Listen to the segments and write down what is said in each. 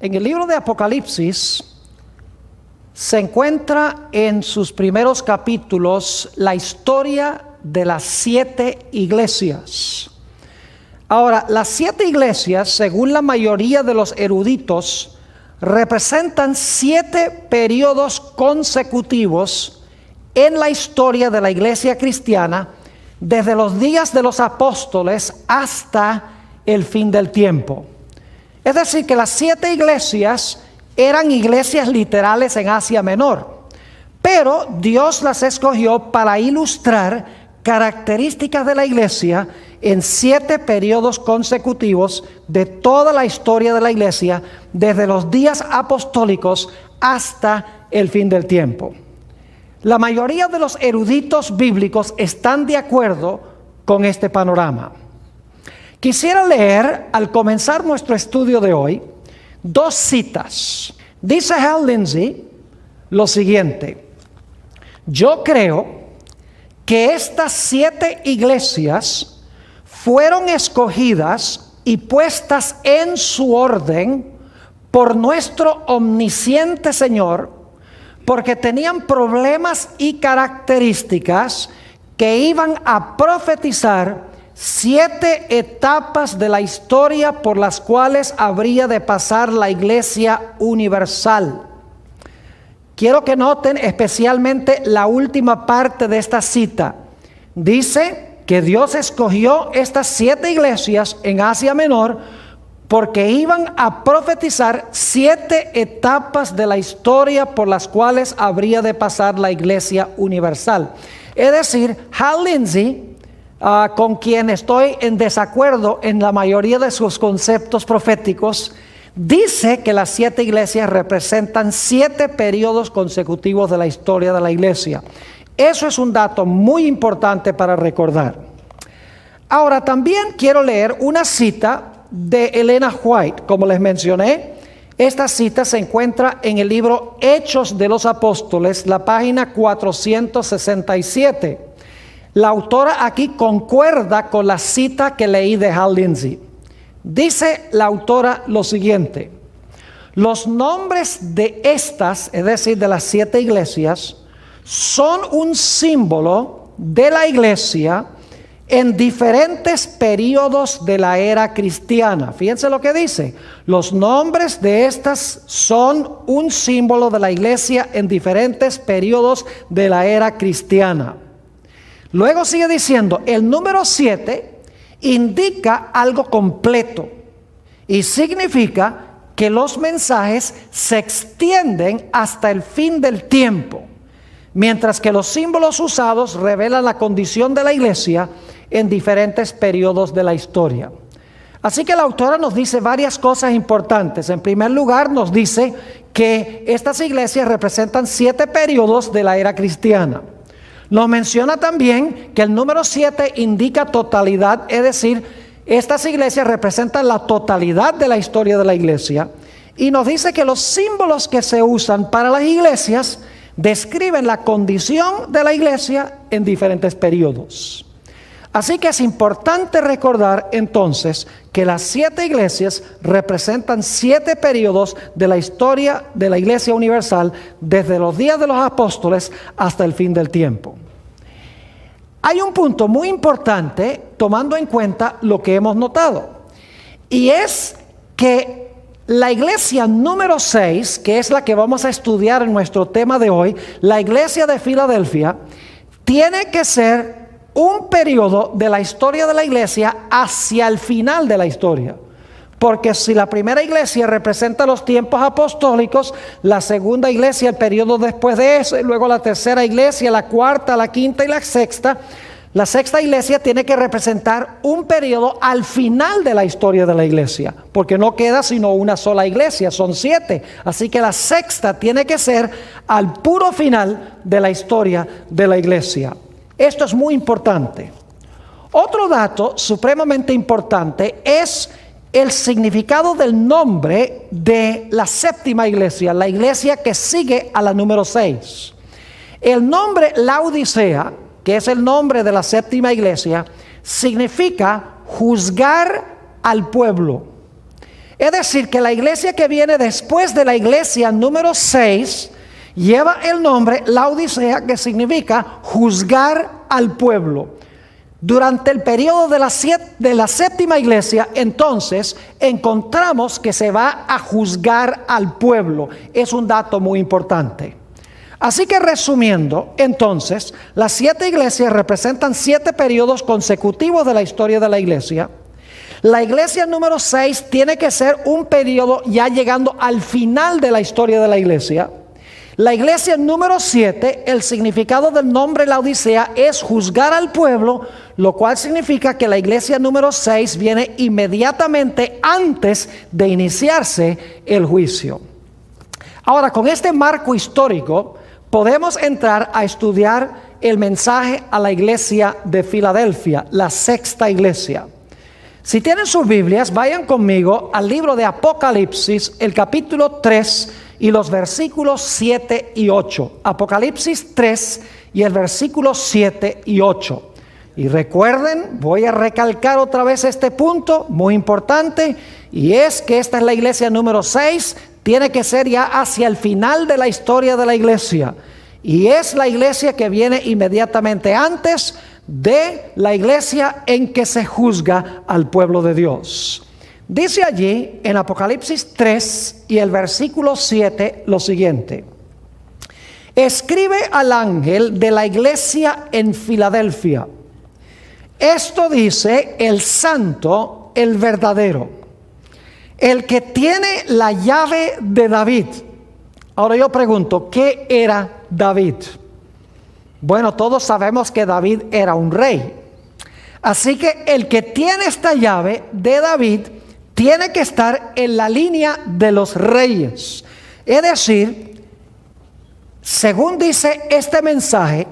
En el libro de Apocalipsis se encuentra en sus primeros capítulos la historia de las 7 iglesias. Ahora, las 7 iglesias, según la mayoría de los eruditos, representan 7 periodos consecutivos en la historia de la iglesia cristiana, desde los días de los apóstoles hasta el fin del tiempo. Es decir, que las 7 iglesias eran iglesias literales en Asia Menor, pero Dios las escogió para ilustrar características de la iglesia en 7 periodos consecutivos de toda la historia de la iglesia, desde los días apostólicos hasta el fin del tiempo. La mayoría de los eruditos bíblicos están de acuerdo con este panorama. Quisiera leer, al comenzar nuestro estudio de hoy, 2 citas. Dice Hal Lindsey lo siguiente: yo creo que estas 7 iglesias fueron escogidas y puestas en su orden por nuestro omnisciente Señor, porque tenían problemas y características que iban a profetizar 7 etapas de la historia por las cuales habría de pasar la iglesia universal. Quiero que noten especialmente la última parte de esta cita. Dice que Dios escogió estas 7 iglesias en Asia Menor porque iban a profetizar 7 etapas de la historia por las cuales habría de pasar la iglesia universal. Es decir, Hal Lindsey, con quien estoy en desacuerdo en la mayoría de sus conceptos proféticos, dice que las 7 iglesias representan 7 periodos consecutivos de la historia de la iglesia. Eso es un dato muy importante para recordar. Ahora, también quiero leer una cita de Elena White. Como les mencioné, esta cita se encuentra en el libro Hechos de los Apóstoles, la página 467. La autora aquí concuerda con la cita que leí de Hal Lindsey. Dice la autora lo siguiente: los nombres de estas, es decir, de las 7 iglesias, son un símbolo de la iglesia en diferentes periodos de la era cristiana. Fíjense lo que dice: los nombres de estas son un símbolo de la iglesia en diferentes periodos de la era cristiana. Luego sigue diciendo, el número 7 indica algo completo y significa que los mensajes se extienden hasta el fin del tiempo, mientras que los símbolos usados revelan la condición de la iglesia en diferentes periodos de la historia. Así que la autora nos dice varias cosas importantes. En primer lugar, nos dice que estas iglesias representan 7 periodos de la era cristiana. Nos menciona también que el número 7 indica totalidad, es decir, estas iglesias representan la totalidad de la historia de la iglesia. Y nos dice que los símbolos que se usan para las iglesias describen la condición de la iglesia en diferentes periodos. Así que es importante recordar entonces que las 7 iglesias representan 7 periodos de la historia de la iglesia universal, desde los días de los apóstoles hasta el fin del tiempo. Hay un punto muy importante tomando en cuenta lo que hemos notado, y es que la iglesia número 6, que es la que vamos a estudiar en nuestro tema de hoy, la iglesia de Filadelfia, tiene que ser un periodo de la historia de la iglesia hacia el final de la historia. Porque si la primera iglesia representa los tiempos apostólicos, la segunda iglesia el periodo después de eso, y luego la tercera iglesia, la cuarta, la quinta y la sexta iglesia tiene que representar un periodo al final de la historia de la iglesia, porque no queda sino una sola iglesia, son 7. Así que la sexta tiene que ser al puro final de la historia de la iglesia. Esto es muy importante. Otro dato supremamente importante es el significado del nombre de la séptima iglesia, la iglesia que sigue a la número 6. El nombre Laodicea, que es el nombre de la séptima iglesia, significa juzgar al pueblo. Es decir, que la iglesia que viene después de la iglesia número 6 lleva el nombre Laodicea, que significa juzgar al pueblo. Durante el periodo de la séptima iglesia, entonces, encontramos que se va a juzgar al pueblo. Es un dato muy importante. Así que resumiendo, entonces, las 7 iglesias representan 7 periodos consecutivos de la historia de la iglesia. La iglesia número 6 tiene que ser un periodo ya llegando al final de la historia de la iglesia. La iglesia número 7, el significado del nombre Laodicea es juzgar al pueblo, lo cual significa que la iglesia número 6 viene inmediatamente antes de iniciarse el juicio. Ahora, con este marco histórico, podemos entrar a estudiar el mensaje a la iglesia de Filadelfia, la sexta iglesia. Si tienen sus Biblias, vayan conmigo al libro de Apocalipsis, el capítulo 3 y los versículos 7 y 8. Apocalipsis 3 y el versículo 7 y 8. Y recuerden, voy a recalcar otra vez este punto muy importante, y es que esta es la iglesia número 6, tiene que ser ya hacia el final de la historia de la iglesia. Y es la iglesia que viene inmediatamente antes de la iglesia en que se juzga al pueblo de Dios. Dice allí en Apocalipsis 3 y el versículo 7 lo siguiente: escribe al ángel de la iglesia en Filadelfia, esto dice el santo, el verdadero, el que tiene la llave de David. Ahora yo pregunto, ¿qué era David? Bueno, todos sabemos que David era un rey. Así que el que tiene esta llave de David tiene que estar en la línea de los reyes. Es decir, según dice este mensaje,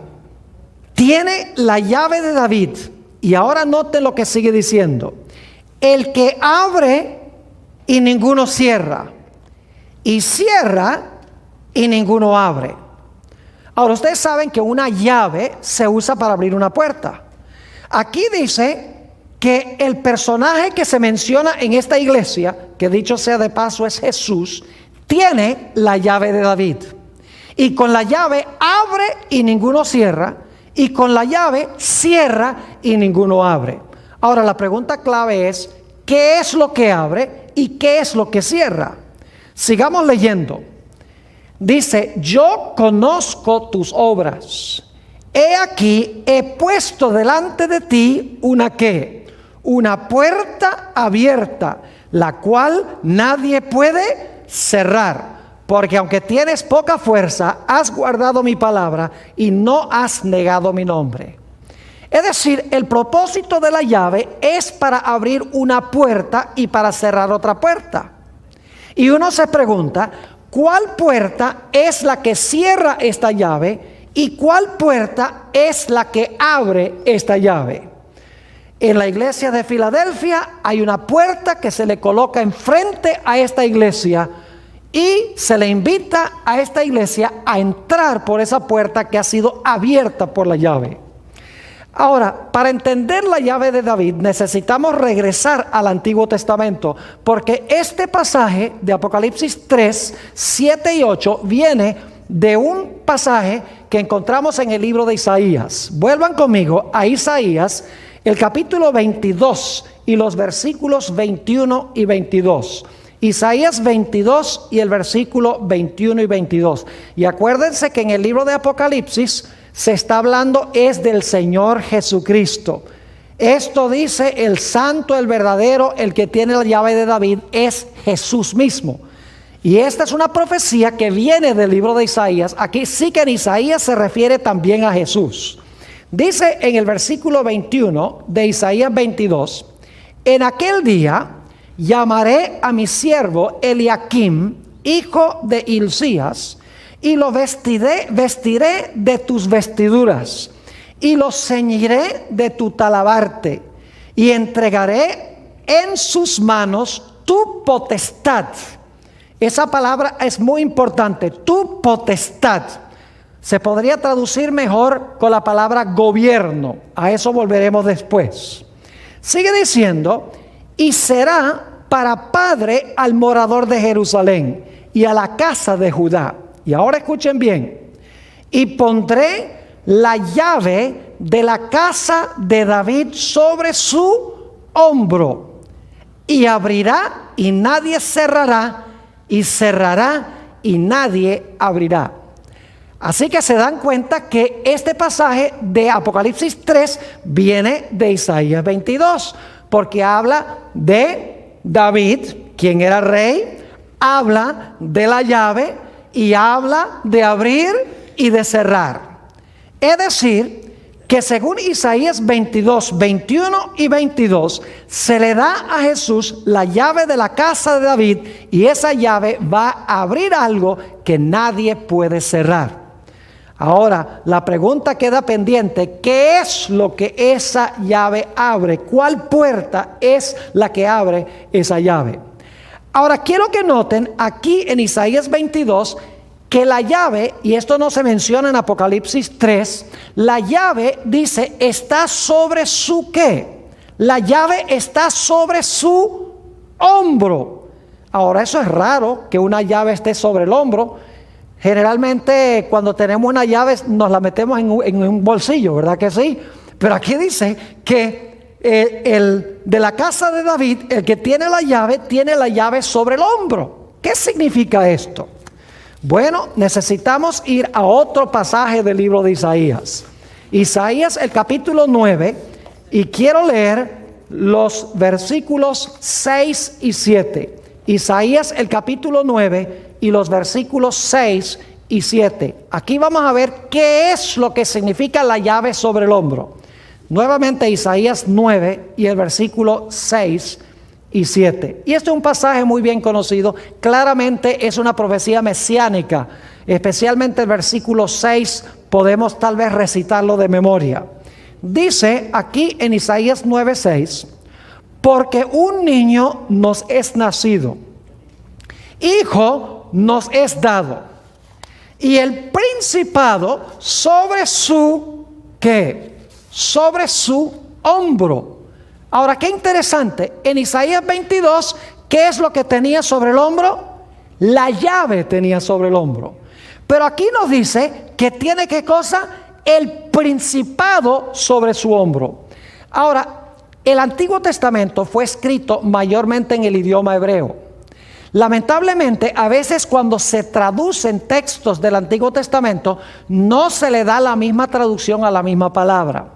tiene la llave de David. Y ahora noten lo que sigue diciendo: el que abre y ninguno cierra, y cierra y ninguno abre. Ahora, ustedes saben que una llave se usa para abrir una puerta. Aquí dice que el personaje que se menciona en esta iglesia, que dicho sea de paso es Jesús, tiene la llave de David. Y con la llave abre y ninguno cierra, y con la llave cierra y ninguno abre. Ahora, la pregunta clave es: ¿qué es lo que abre y qué es lo que cierra? Sigamos leyendo. Dice: yo conozco tus obras. He aquí, he puesto delante de ti una ¿qué? Una puerta abierta, la cual nadie puede cerrar. Porque aunque tienes poca fuerza, has guardado mi palabra y no has negado mi nombre. Es decir, el propósito de la llave es para abrir una puerta y para cerrar otra puerta. Y uno se pregunta, ¿cuál puerta es la que cierra esta llave y cuál puerta es la que abre esta llave? En la iglesia de Filadelfia hay una puerta que se le coloca enfrente a esta iglesia y se le invita a esta iglesia a entrar por esa puerta que ha sido abierta por la llave. Ahora, para entender la llave de David necesitamos regresar al Antiguo Testamento, porque este pasaje de Apocalipsis 3, 7 y 8 viene de un pasaje que encontramos en el libro de Isaías. Vuelvan conmigo a Isaías, el capítulo 22 y los versículos 21 y 22. Isaías 22 y el versículo 21 y 22. Y acuérdense que en el libro de Apocalipsis se está hablando es del Señor Jesucristo. Esto dice el santo, el verdadero, el que tiene la llave de David, es Jesús mismo. Y esta es una profecía que viene del libro de Isaías. Aquí sí que en Isaías se refiere también a Jesús. Dice en el versículo 21 de Isaías 22: en aquel día llamaré a mi siervo Eliakim, hijo de Hilcías, y lo vestiré de tus vestiduras, y lo ceñiré de tu talabarte, y entregaré en sus manos tu potestad. Esa palabra es muy importante, tu potestad. Se podría traducir mejor con la palabra gobierno. A eso volveremos después. Sigue diciendo: y será para padre al morador de Jerusalén y a la casa de Judá. Y ahora escuchen bien. Y pondré la llave de la casa de David sobre su hombro. Y abrirá y nadie cerrará, y cerrará y nadie abrirá. Así que se dan cuenta que este pasaje de Apocalipsis 3 viene de Isaías 22, porque habla de David, quien era rey, habla de la llave y habla de abrir y de cerrar. Es decir, que según Isaías 22, 21 y 22, se le da a Jesús la llave de la casa de David y esa llave va a abrir algo que nadie puede cerrar. Ahora, la pregunta queda pendiente: ¿qué es lo que esa llave abre? ¿Cuál puerta es la que abre esa llave? Ahora, quiero que noten aquí en Isaías 22 que la llave, y esto no se menciona en Apocalipsis 3, la llave dice está sobre su ¿qué? La llave está sobre su hombro. Ahora, eso es raro que una llave esté sobre el hombro. Generalmente cuando tenemos una llave nos la metemos en un bolsillo, ¿verdad que sí? Pero aquí dice que el de la casa de David, el que tiene la llave sobre el hombro. ¿Qué significa esto? Bueno, necesitamos ir a otro pasaje del libro de Isaías. Isaías, el capítulo 9, y quiero leer los versículos 6 y 7. Isaías, el capítulo 9 y los versículos 6 y 7. Aquí vamos a ver qué es lo que significa la llave sobre el hombro. Nuevamente Isaías 9 y el versículo 6 y 7. Y este es un pasaje muy bien conocido. Claramente es una profecía mesiánica. Especialmente el versículo 6 podemos tal vez recitarlo de memoria. Dice aquí en Isaías 9:6: porque un niño nos es nacido, hijo nos es dado, y el principado sobre su ¿qué? Sobre su hombro. Ahora, qué interesante. En Isaías 22, ¿qué es lo que tenía sobre el hombro? La llave tenía sobre el hombro. Pero aquí nos dice que tiene ¿qué cosa? El principado sobre su hombro. Ahora, el Antiguo Testamento fue escrito mayormente en el idioma hebreo. Lamentablemente, a veces cuando se traducen textos del Antiguo Testamento, no se le da la misma traducción a la misma palabra.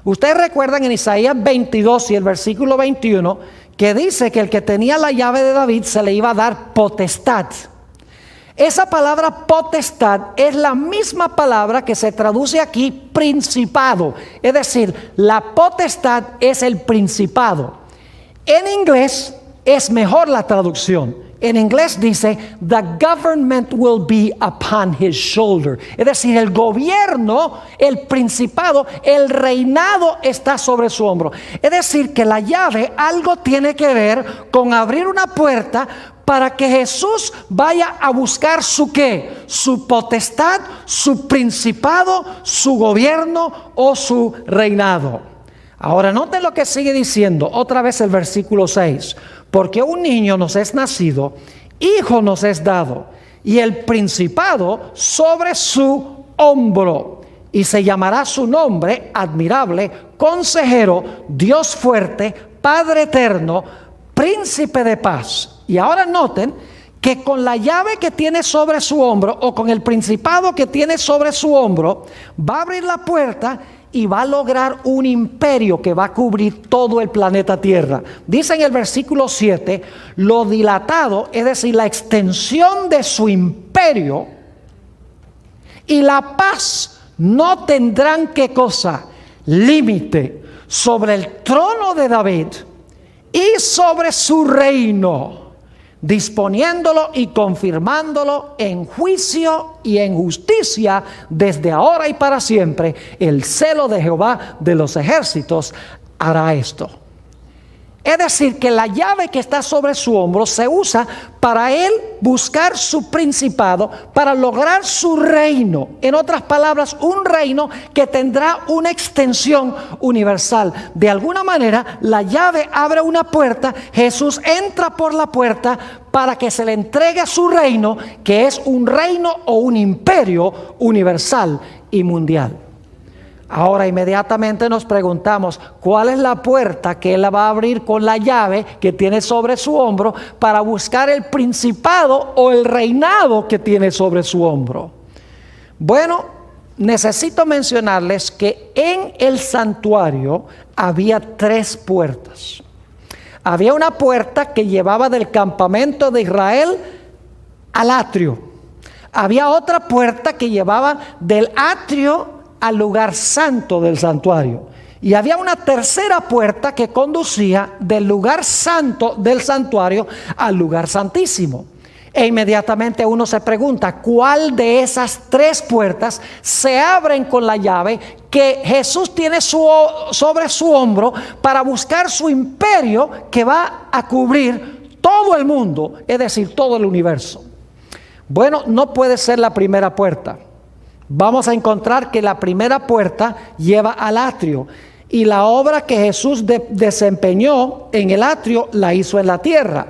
Ustedes recuerdan en Isaías 22 y el versículo 21, que dice que el que tenía la llave de David se le iba a dar potestad. Esa palabra potestad es la misma palabra que se traduce aquí principado. Es decir, la potestad es el principado. En inglés es mejor la traducción. En inglés dice, the government will be upon his shoulder. Es decir, el gobierno, el principado, el reinado está sobre su hombro. Es decir, que la llave algo tiene que ver con abrir una puerta para que Jesús vaya a buscar su ¿qué? Su potestad, su principado, su gobierno o su reinado. Ahora noten lo que sigue diciendo otra vez el versículo 6. Porque un niño nos es nacido, hijo nos es dado, y el principado sobre su hombro. Y se llamará su nombre admirable, consejero, Dios fuerte, Padre eterno, príncipe de paz. Y ahora noten que con la llave que tiene sobre su hombro, o con el principado que tiene sobre su hombro, va a abrir la puerta y va a lograr un imperio que va a cubrir todo el planeta Tierra. Dice en el versículo 7, lo dilatado, es decir, la extensión de su imperio y la paz no tendrán ¿qué cosa? Límite sobre el trono de David y sobre su reino, disponiéndolo y confirmándolo en juicio y en justicia desde ahora y para siempre. El celo de Jehová de los ejércitos hará esto. Es decir, que la llave que está sobre su hombro se usa para él buscar su principado, para lograr su reino. En otras palabras, un reino que tendrá una extensión universal. De alguna manera, la llave abre una puerta, Jesús entra por la puerta para que se le entregue su reino, que es un reino o un imperio universal y mundial. Ahora inmediatamente nos preguntamos, ¿cuál es la puerta que él va a abrir con la llave que tiene sobre su hombro para buscar el principado o el reinado que tiene sobre su hombro? Bueno, necesito mencionarles que en el santuario había 3 puertas. Había una puerta que llevaba del campamento de Israel al atrio. Había otra puerta que llevaba del atrio al lugar santo del santuario. Y había una tercera puerta que conducía del lugar santo del santuario al lugar santísimo. E inmediatamente uno se pregunta, ¿cuál de esas 3 puertas se abren con la llave que Jesús tiene sobre su hombro para buscar su imperio que va a cubrir todo el mundo, es decir, todo el universo? Bueno, no puede ser la primera puerta. Vamos a encontrar que la primera puerta lleva al atrio, y la obra que Jesús desempeñó en el atrio la hizo en la tierra.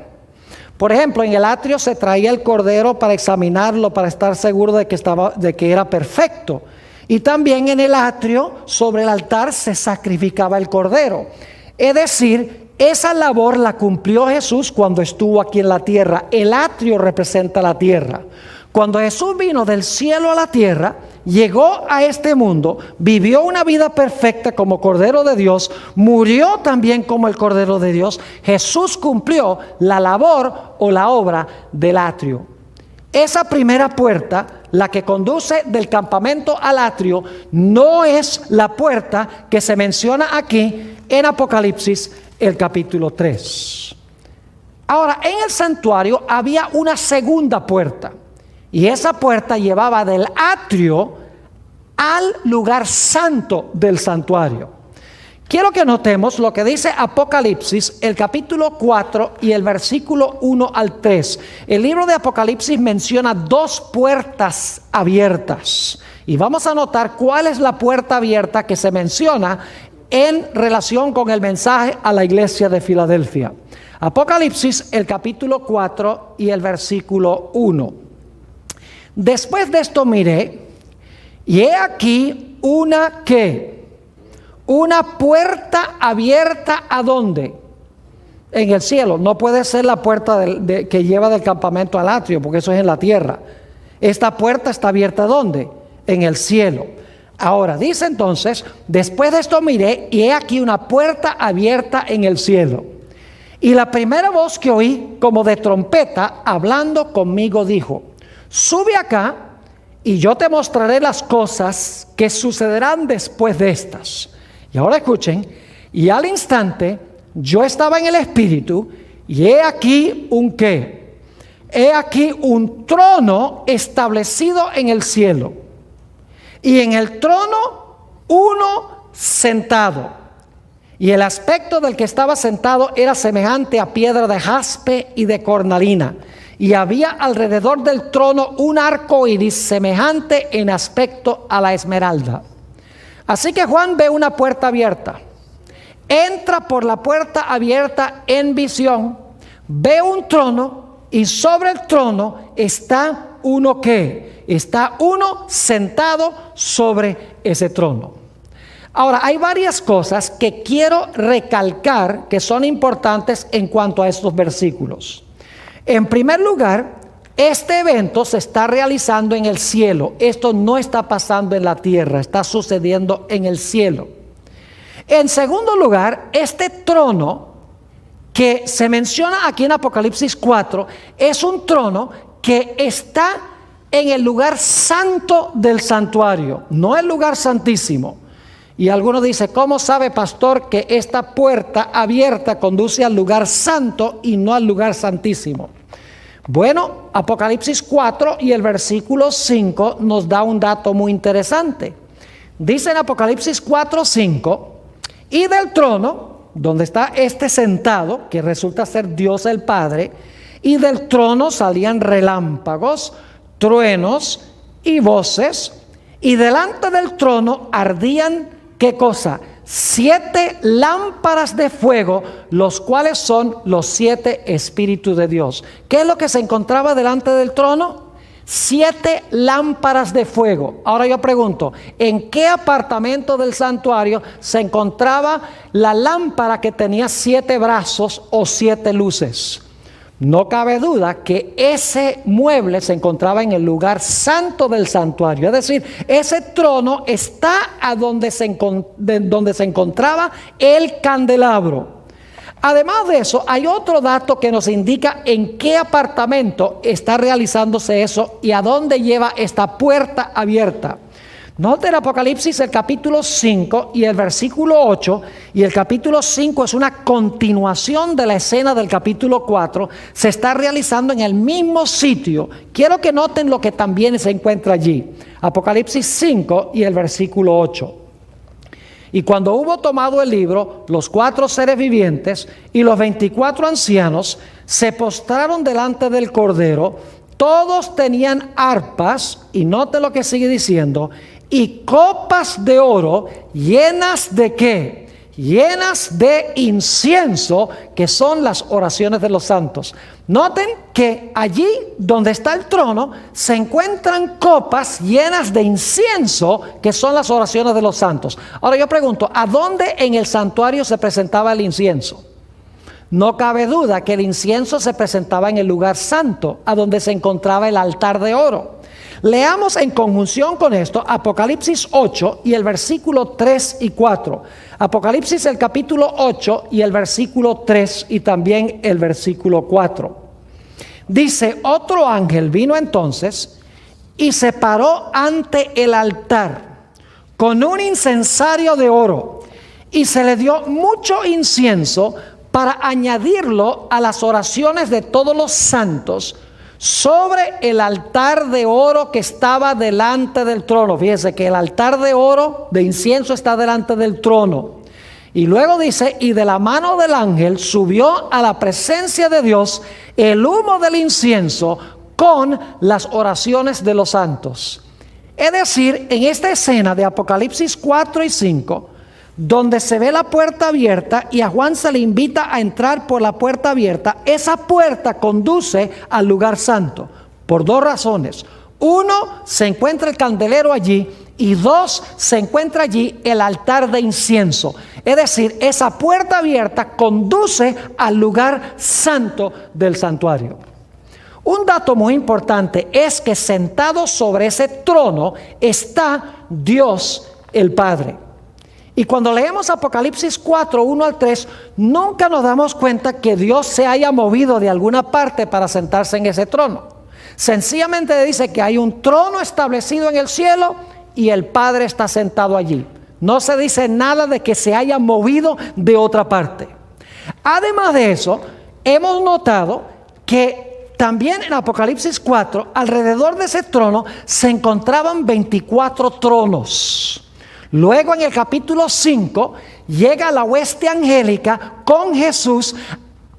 Por ejemplo, en el atrio se traía el cordero para examinarlo, para estar seguro de que era perfecto. Y también en el atrio, sobre el altar, se sacrificaba el cordero. Es decir, esa labor la cumplió Jesús cuando estuvo aquí en la tierra. El atrio representa la tierra. Cuando Jesús vino del cielo a la tierra, llegó a este mundo, vivió una vida perfecta como Cordero de Dios, murió también como el Cordero de Dios. Jesús cumplió la labor o la obra del atrio. Esa primera puerta, la que conduce del campamento al atrio, no es la puerta que se menciona aquí en Apocalipsis, el capítulo 3. Ahora, en el santuario había una segunda puerta. Y esa puerta llevaba del atrio al lugar santo del santuario. Quiero que notemos lo que dice Apocalipsis, el capítulo 4 y el versículo 1 al 3. El libro de Apocalipsis menciona 2 puertas abiertas. Y vamos a notar cuál es la puerta abierta que se menciona en relación con el mensaje a la iglesia de Filadelfia. Apocalipsis, el capítulo 4 y el versículo 1. Después de esto miré, y he aquí una puerta abierta, ¿a dónde? En el cielo. No puede ser la puerta que lleva del campamento al atrio, porque eso es en la tierra. Esta puerta está abierta, ¿dónde? En el cielo. Ahora, dice entonces, después de esto miré, y he aquí una puerta abierta en el cielo. Y la primera voz que oí, como de trompeta, hablando conmigo, dijo: sube acá y yo te mostraré las cosas que sucederán después de estas. Y ahora escuchen, y al instante yo estaba en el espíritu, y he aquí un ¿qué? He aquí un trono establecido en el cielo, y en el trono uno sentado. Y el aspecto del que estaba sentado era semejante a piedra de jaspe y de cornalina. Y había alrededor del trono un arco iris semejante en aspecto a la esmeralda. Así que Juan ve una puerta abierta. Entra por la puerta abierta en visión. Ve un trono, y sobre el trono está uno ¿qué? Está uno sentado sobre ese trono. Ahora, hay varias cosas que quiero recalcar que son importantes en cuanto a estos versículos. En primer lugar, este evento se está realizando en el cielo. Esto no está pasando en la tierra, está sucediendo en el cielo. En segundo lugar, este trono que se menciona aquí en Apocalipsis 4 es un trono que está en el lugar santo del santuario, no el lugar santísimo. Y alguno dice, ¿cómo sabe, pastor, que esta puerta abierta conduce al lugar santo y no al lugar santísimo? Bueno, Apocalipsis 4 y el versículo 5 nos da un dato muy interesante. Dice en Apocalipsis 4:5, y del trono donde está este sentado, que resulta ser Dios el Padre, y del trono salían relámpagos, truenos y voces, y delante del trono ardían, ¿qué cosa? 7 lámparas de fuego, los cuales son los 7 espíritus de Dios. ¿Qué es lo que se encontraba delante del trono? 7 lámparas de fuego. Ahora yo pregunto, ¿en qué apartamento del santuario se encontraba la lámpara que tenía 7 brazos o 7 luces? No cabe duda que ese mueble se encontraba en el lugar santo del santuario. Es decir, ese trono está donde se encontraba el candelabro. Además de eso, hay otro dato que nos indica en qué apartamento está realizándose eso y a dónde lleva esta puerta abierta. Note el Apocalipsis, el capítulo 5 y el versículo 8, y el capítulo 5 es una continuación de la escena del capítulo 4, se está realizando en el mismo sitio. Quiero que noten lo que también se encuentra allí. Apocalipsis 5 y el versículo 8. Y cuando hubo tomado el libro, los 4 seres vivientes y los 24 ancianos se postraron delante del Cordero. Todos tenían arpas, y note lo que sigue diciendo, y copas de oro llenas de ¿qué? Llenas de incienso, que son las oraciones de los santos. Noten que allí donde está el trono se encuentran copas llenas de incienso, que son las oraciones de los santos. Ahora yo pregunto, ¿a dónde en el santuario se presentaba el incienso? No cabe duda que el incienso se presentaba en el lugar santo, a donde se encontraba el altar de oro. Leamos en conjunción con esto Apocalipsis 8 y el versículo 3 y 4. Apocalipsis el capítulo 8 y el versículo 3 y también el versículo 4. Dice: otro ángel vino entonces y se paró ante el altar con un incensario de oro, y se le dio mucho incienso para añadirlo a las oraciones de todos los santos sobre el altar de oro que estaba delante del trono. Fíjense que el altar de oro, de incienso, está delante del trono. Y luego dice: y de la mano del ángel subió a la presencia de Dios el humo del incienso con las oraciones de los santos. Es decir, en esta escena de Apocalipsis 4 y 5, donde se ve la puerta abierta y a Juan se le invita a entrar por la puerta abierta, esa puerta conduce al lugar santo por 2 razones. 1, se encuentra el candelero allí, y 2, se encuentra allí el altar de incienso. Es decir, esa puerta abierta conduce al lugar santo del santuario. Un dato muy importante es que sentado sobre ese trono está Dios el Padre. Y cuando leemos Apocalipsis 4, 1 al 3, nunca nos damos cuenta que Dios se haya movido de alguna parte para sentarse en ese trono. Sencillamente dice que hay un trono establecido en el cielo y el Padre está sentado allí. No se dice nada de que se haya movido de otra parte. Además de eso, hemos notado que también en Apocalipsis 4, alrededor de ese trono se encontraban 24 tronos. Luego en el capítulo 5 llega la hueste angélica con Jesús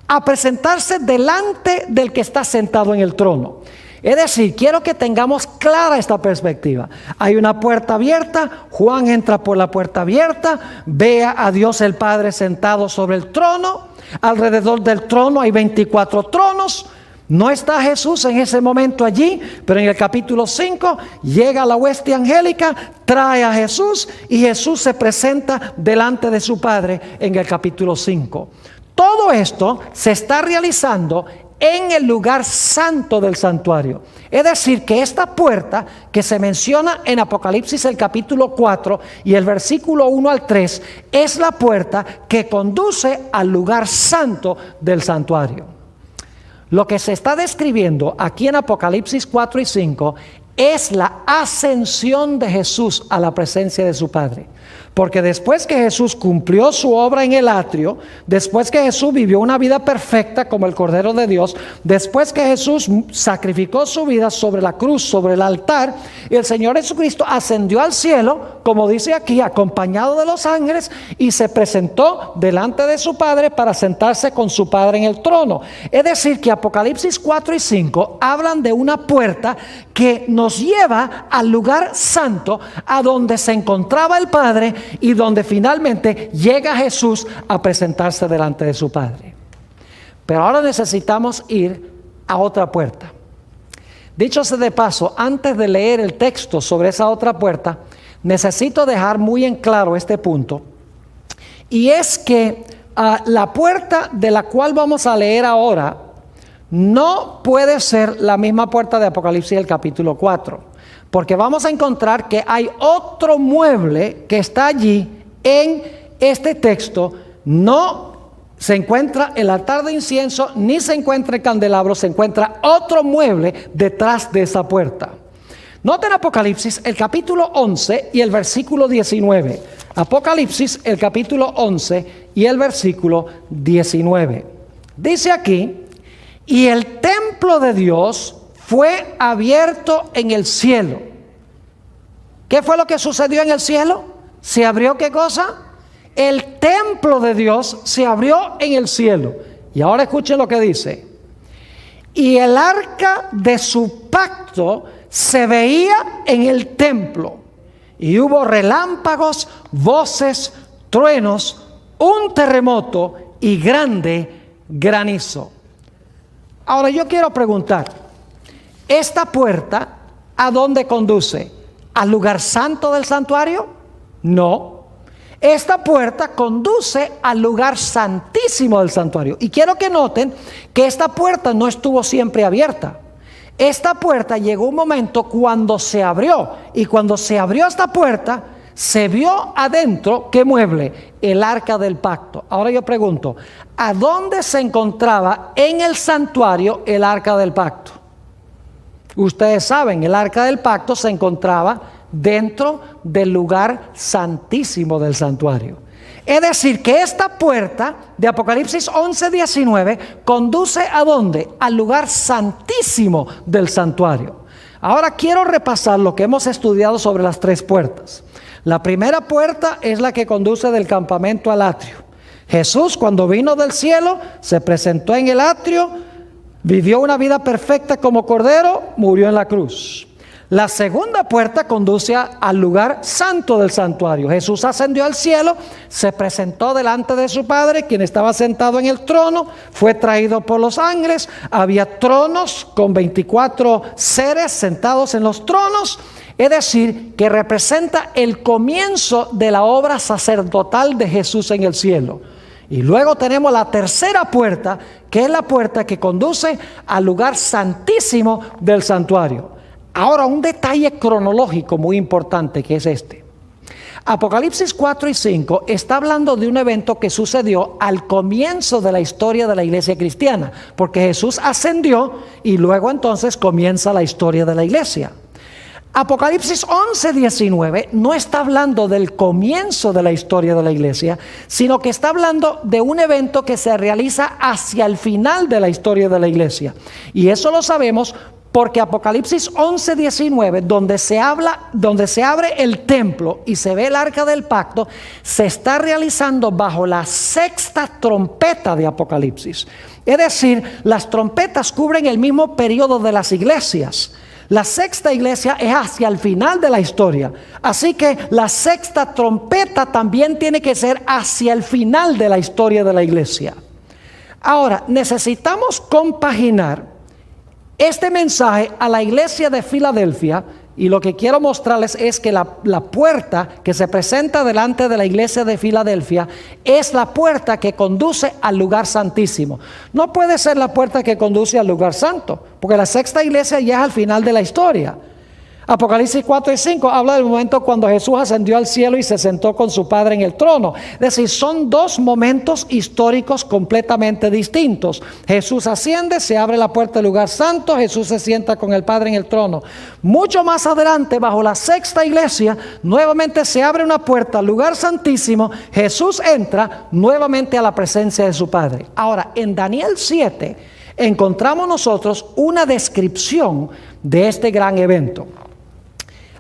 a presentarse delante del que está sentado en el trono. Es decir, quiero que tengamos clara esta perspectiva. Hay una puerta abierta, Juan entra por la puerta abierta, ve a Dios el Padre sentado sobre el trono. Alrededor del trono hay 24 tronos. No está Jesús en ese momento allí, pero en el capítulo 5 llega la hueste angélica, trae a Jesús y Jesús se presenta delante de su Padre en el capítulo 5. Todo esto se está realizando en el lugar santo del santuario. Es decir, que esta puerta que se menciona en Apocalipsis el capítulo 4 y el versículo 1 al 3 es la puerta que conduce al lugar santo del santuario. Lo que se está describiendo aquí en Apocalipsis 4 y 5 es la ascensión de Jesús a la presencia de su Padre. Porque después que Jesús cumplió su obra en el atrio, después que Jesús vivió una vida perfecta como el Cordero de Dios, después que Jesús sacrificó su vida sobre la cruz, sobre el altar, y el Señor Jesucristo ascendió al cielo, como dice aquí, acompañado de los ángeles, y se presentó delante de su Padre para sentarse con su Padre en el trono. Es decir, que Apocalipsis 4 y 5 hablan de una puerta que nos lleva al lugar santo, a donde se encontraba el Padre y donde finalmente llega Jesús a presentarse delante de su Padre. Pero ahora necesitamos ir a otra puerta. Dicho sea de paso, antes de leer el texto sobre esa otra puerta, necesito dejar muy en claro este punto, y es que la puerta de la cual vamos a leer ahora no puede ser la misma puerta de Apocalipsis del capítulo 4. Porque vamos a encontrar que hay otro mueble que está allí en este texto. No se encuentra el altar de incienso, ni se encuentra el candelabro, se encuentra otro mueble detrás de esa puerta. Noten Apocalipsis, el capítulo 11 y el versículo 19. Apocalipsis, el capítulo 11 y el versículo 19. Dice aquí: y el templo de Dios fue abierto en el cielo. ¿Qué fue lo que sucedió en el cielo? ¿Se abrió qué cosa? El templo de Dios se abrió en el cielo. Y ahora escuchen lo que dice: y el arca de su pacto se veía en el templo, y hubo relámpagos, voces, truenos, un terremoto y grande granizo. Ahora yo quiero preguntar, ¿esta puerta a dónde conduce? ¿Al lugar santo del santuario? No. Esta puerta conduce al lugar santísimo del santuario. Y quiero que noten que esta puerta no estuvo siempre abierta. Esta puerta llegó un momento cuando se abrió. Y cuando se abrió esta puerta, se vio adentro, ¿qué mueble? El arca del pacto. Ahora yo pregunto, ¿a dónde se encontraba en el santuario el arca del pacto? Ustedes saben, el arca del pacto se encontraba dentro del lugar santísimo del santuario. Es decir, que esta puerta de Apocalipsis 11:19 conduce ¿a dónde? Al lugar santísimo del santuario. Ahora quiero repasar lo que hemos estudiado sobre las tres puertas. La primera puerta es la que conduce del campamento al atrio. Jesús, cuando vino del cielo, se presentó en el atrio, vivió una vida perfecta como cordero, murió en la cruz. La segunda puerta conduce al lugar santo del santuario. Jesús ascendió al cielo, se presentó delante de su Padre, quien estaba sentado en el trono, fue traído por los ángeles, había tronos con 24 seres sentados en los tronos, es decir, que representa el comienzo de la obra sacerdotal de Jesús en el cielo. Y luego tenemos la tercera puerta, que es la puerta que conduce al lugar santísimo del santuario. Ahora, un detalle cronológico muy importante que es este. Apocalipsis 4 y 5 está hablando de un evento que sucedió al comienzo de la historia de la iglesia cristiana, porque Jesús ascendió y luego entonces comienza la historia de la iglesia. Apocalipsis 11:19 no está hablando del comienzo de la historia de la iglesia, sino que está hablando de un evento que se realiza hacia el final de la historia de la iglesia. Y eso lo sabemos porque Apocalipsis 11:19, donde se abre el templo y se ve el arca del pacto, se está realizando bajo la sexta trompeta de Apocalipsis. Es decir, las trompetas cubren el mismo periodo de las iglesias. La sexta iglesia es hacia el final de la historia. Así que la sexta trompeta también tiene que ser hacia el final de la historia de la iglesia. Ahora, necesitamos compaginar este mensaje a la iglesia de Filadelfia, y lo que quiero mostrarles es que la puerta que se presenta delante de la iglesia de Filadelfia es la puerta que conduce al lugar santísimo. No puede ser la puerta que conduce al lugar santo, porque la sexta iglesia ya es al final de la historia. Apocalipsis 4 y 5 habla del momento cuando Jesús ascendió al cielo y se sentó con su Padre en el trono. Es decir, son dos momentos históricos completamente distintos. Jesús asciende, se abre la puerta del lugar santo, Jesús se sienta con el Padre en el trono. Mucho más adelante, bajo la sexta iglesia, nuevamente se abre una puerta al lugar santísimo, Jesús entra nuevamente a la presencia de su Padre. Ahora, en Daniel 7 encontramos nosotros una descripción de este gran evento.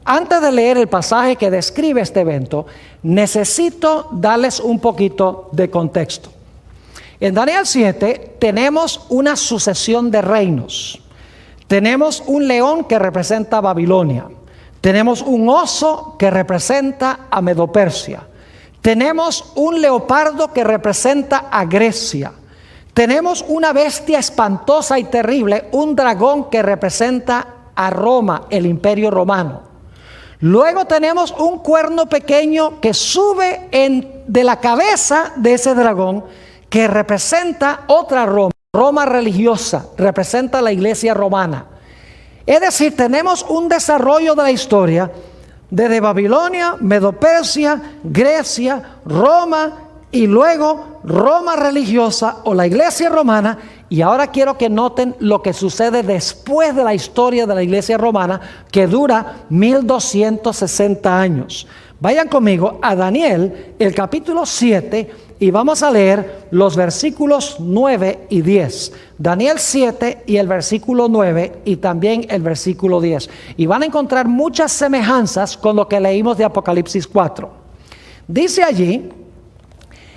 Antes de leer el pasaje que describe este evento, necesito darles un poquito de contexto. En Daniel 7 tenemos una sucesión de reinos. Tenemos un león que representa a Babilonia. Tenemos un oso que representa a Medo-Persia. Tenemos un leopardo que representa a Grecia. Tenemos una bestia espantosa y terrible, un dragón que representa a Roma, el imperio romano. Luego tenemos un cuerno pequeño que sube de la cabeza de ese dragón, que representa otra Roma, Roma religiosa, representa la iglesia romana. Es decir, tenemos un desarrollo de la historia desde Babilonia, Medo-Persia, Grecia, Roma y luego Roma religiosa o la iglesia romana. Y ahora quiero que noten lo que sucede después de la historia de la iglesia romana, que dura 1260 años. Vayan conmigo a Daniel, el capítulo 7, y vamos a leer los versículos 9 y 10. Daniel 7 y el versículo 9 y también el versículo 10. Y van a encontrar muchas semejanzas con lo que leímos de Apocalipsis 4. Dice allí: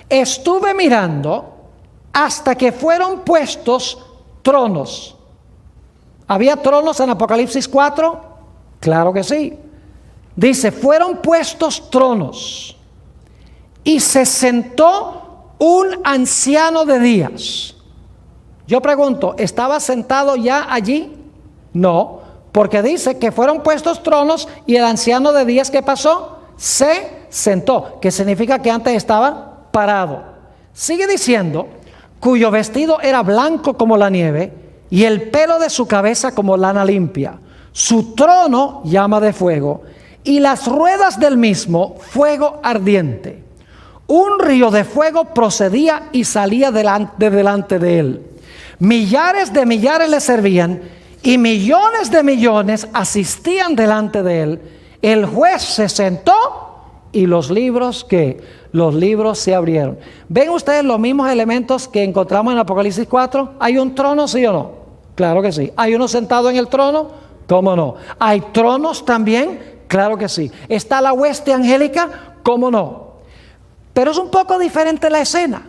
estuve mirando hasta que fueron puestos tronos. ¿Había tronos en Apocalipsis 4? Claro que sí. Dice, fueron puestos tronos y se sentó un anciano de días. Yo pregunto, ¿estaba sentado ya allí? No, porque dice que fueron puestos tronos y el anciano de días, ¿qué pasó? Se sentó, que significa que antes estaba parado. Sigue diciendo, cuyo vestido era blanco como la nieve y el pelo de su cabeza como lana limpia. Su trono llama de fuego y las ruedas del mismo fuego ardiente. Un río de fuego procedía y salía delante de él. Millares de millares le servían y millones de millones asistían delante de él. El juez se sentó y los libros, ¿qué? Los libros se abrieron. ¿Ven ustedes los mismos elementos que encontramos en Apocalipsis 4? ¿Hay un trono, sí o no? Claro que sí. ¿Hay uno sentado en el trono? ¿Cómo no? ¿Hay tronos también? Claro que sí. ¿Está la hueste angélica? ¿Cómo no? Pero es un poco diferente la escena,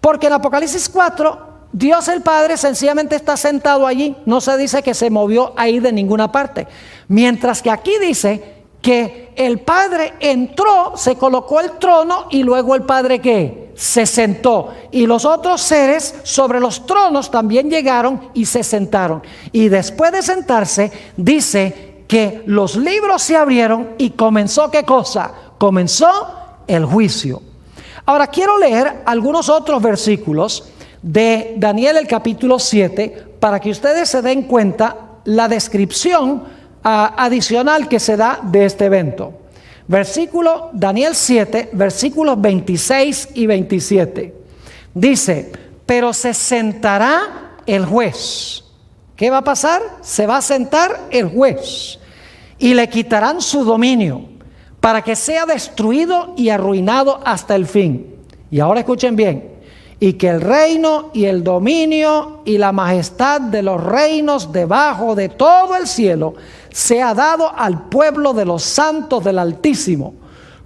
porque en Apocalipsis 4, Dios el Padre sencillamente está sentado allí. No se dice que se movió ahí de ninguna parte. Mientras que aquí dice que el Padre entró, se colocó el trono y luego el Padre ¿qué? Se sentó. Y los otros seres sobre los tronos también llegaron y se sentaron. Y después de sentarse, dice que los libros se abrieron y comenzó ¿qué cosa? Comenzó el juicio. Ahora quiero leer algunos otros versículos de Daniel el capítulo 7 para que ustedes se den cuenta la descripción adicional que se da de este evento. Daniel 7, versículos 26 y 27. Dice, pero se sentará el juez. ¿Qué va a pasar? Se va a sentar el juez y le quitarán su dominio para que sea destruido y arruinado hasta el fin. Y ahora escuchen bien. Y que el reino y el dominio y la majestad de los reinos debajo de todo el cielo sea dado al pueblo de los santos del Altísimo,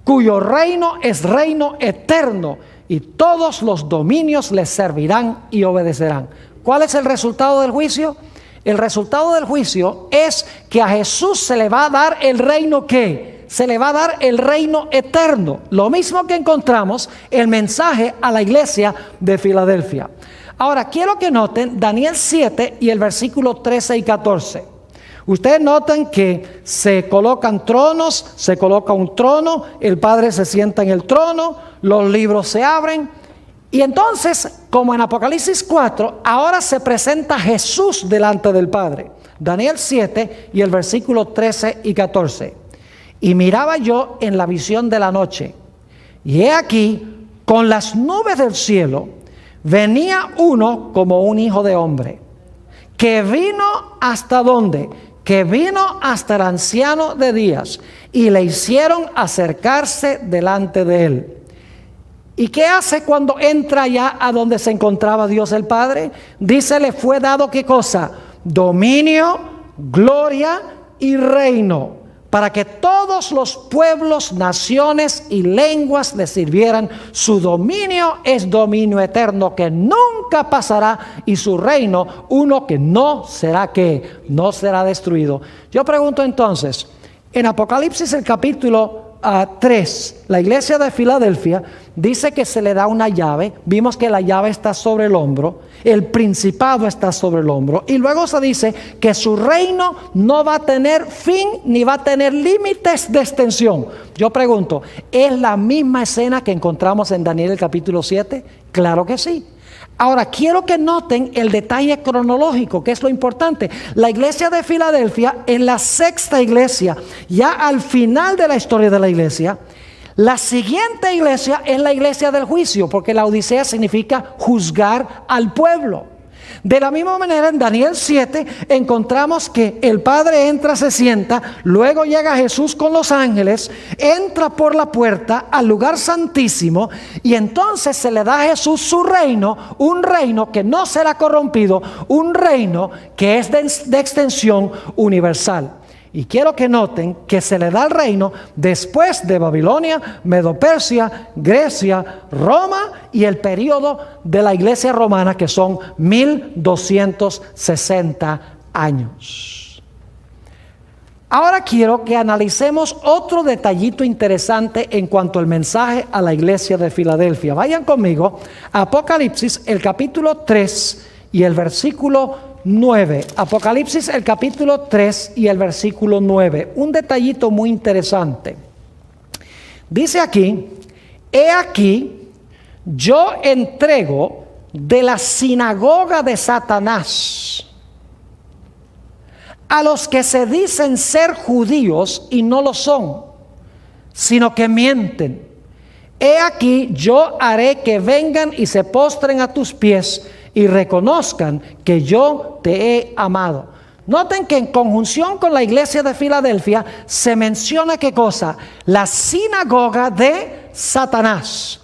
cuyo reino es reino eterno, y todos los dominios les servirán y obedecerán. ¿Cuál es el resultado del juicio? El resultado del juicio es que a Jesús se le va a dar el reino ¿qué? Se le va a dar el reino eterno. Lo mismo que encontramos el mensaje a la iglesia de Filadelfia. Ahora, quiero que noten Daniel 7 y el versículo 13 y 14. Ustedes notan que se colocan tronos, se coloca un trono, el Padre se sienta en el trono, los libros se abren Y entonces, como en Apocalipsis 4, ahora se presenta Jesús delante del Padre. Daniel 7 y el versículo 13 y 14. Y miraba yo en la visión de la noche, y he aquí, con las nubes del cielo, venía uno como un hijo de hombre, que vino hasta ¿dónde? Que vino hasta el anciano de días, y le hicieron acercarse delante de él. ¿Y qué hace cuando entra ya a donde se encontraba Dios el Padre? Dice, le fue dado ¿qué cosa? Dominio, gloria y reino, para que todos los pueblos, naciones y lenguas le sirvieran. Su dominio es dominio eterno que nunca pasará, y su reino uno que no será no será destruido. Yo pregunto entonces, en Apocalipsis el capítulo 3, la iglesia de Filadelfia dice que se le da una llave. Vimos que la llave está sobre el hombro, el principado está sobre el hombro, y luego se dice que su reino no va a tener fin ni va a tener límites de extensión. Yo pregunto, ¿es la misma escena que encontramos en Daniel el capítulo 7? Claro que sí. Ahora, quiero que noten el detalle cronológico, que es lo importante. La iglesia de Filadelfia, en la sexta iglesia, ya al final de la historia de la iglesia, la siguiente iglesia es la iglesia del juicio, porque la Odisea significa juzgar al pueblo. De la misma manera, en Daniel 7 encontramos que el Padre entra, se sienta, luego llega Jesús con los ángeles, entra por la puerta al lugar santísimo, y entonces se le da a Jesús su reino, un reino que no será corrompido, un reino que es de extensión universal. Y quiero que noten que se le da el reino después de Babilonia, Medo-Persia, Grecia, Roma y el periodo de la iglesia romana, que son 1260 años. Ahora quiero que analicemos otro detallito interesante en cuanto al mensaje a la iglesia de Filadelfia. Vayan conmigo a Apocalipsis, el capítulo 3 y el versículo 9. Apocalipsis el capítulo 3 y el versículo 9. Un detallito muy interesante. Dice aquí, he aquí, yo entrego de la sinagoga de Satanás a los que se dicen ser judíos y no lo son, sino que mienten. He aquí, yo haré que vengan y se postren a tus pies y reconozcan que yo te he amado. Noten que en conjunción con la iglesia de Filadelfia se menciona ¿qué cosa? La sinagoga de Satanás.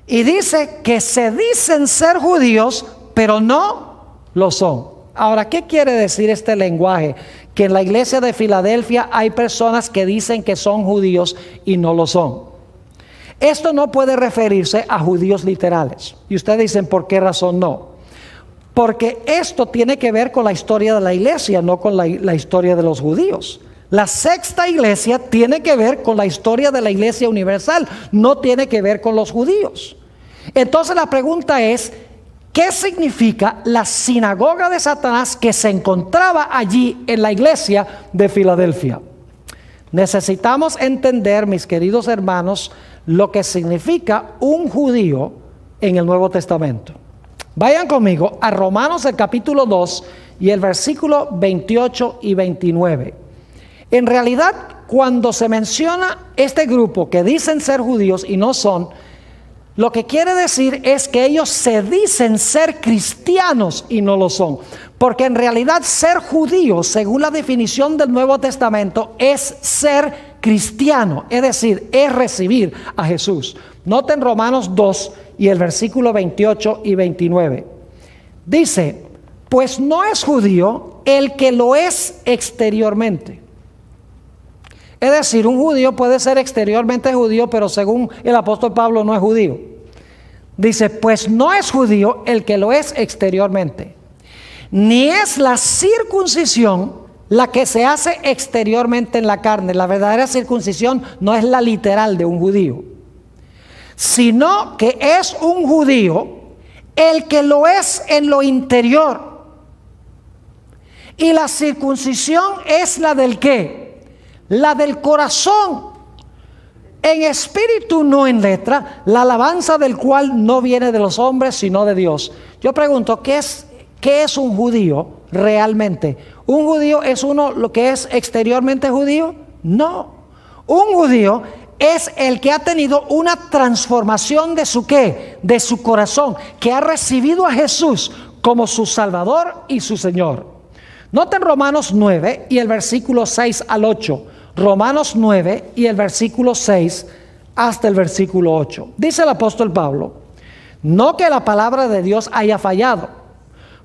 Y dice que se dicen ser judíos, pero no lo son. Ahora, ¿qué quiere decir este lenguaje? Que en la iglesia de Filadelfia hay personas que dicen que son judíos y no lo son. Esto no puede referirse a judíos literales. Y ustedes dicen, ¿por qué razón no? Porque esto tiene que ver con la historia de la iglesia, no con la historia de los judíos. La sexta iglesia tiene que ver con la historia de la iglesia universal, no tiene que ver con los judíos. Entonces la pregunta es, ¿qué significa la sinagoga de Satanás que se encontraba allí en la iglesia de Filadelfia? Necesitamos entender, mis queridos hermanos, lo que significa un judío en el Nuevo Testamento. Vayan conmigo a Romanos el capítulo 2 y el versículo 28 y 29. En realidad, cuando se menciona este grupo que dicen ser judíos y no son, lo que quiere decir es que ellos se dicen ser cristianos y no lo son. Porque en realidad ser judío, según la definición del Nuevo Testamento, es ser cristiano, es decir, es recibir a Jesús. Noten Romanos 2 y el versículo 28 y 29. Dice, pues no es judío el que lo es exteriormente. Es decir, un judío puede ser exteriormente judío, pero según el apóstol Pablo no es judío. Dice, pues no es judío el que lo es exteriormente, ni es la circuncisión la que se hace exteriormente en la carne. La verdadera circuncisión no es la literal de un judío, sino que es un judío el que lo es en lo interior. Y la circuncisión es la del ¿qué? La del corazón. en espíritu, no en letra, la alabanza del cual no viene de los hombres, sino de Dios. Yo pregunto, ¿qué es un judío realmente? ¿Un judío es uno lo que es exteriormente judío? No. Un judío es el que ha tenido una transformación de su ¿qué? De su corazón, que ha recibido a Jesús como su Salvador y su Señor. Noten Romanos 9 y el versículo 6 al 8. Romanos 9 y el versículo 6 hasta el versículo 8. Dice el apóstol Pablo: no que la palabra de Dios haya fallado,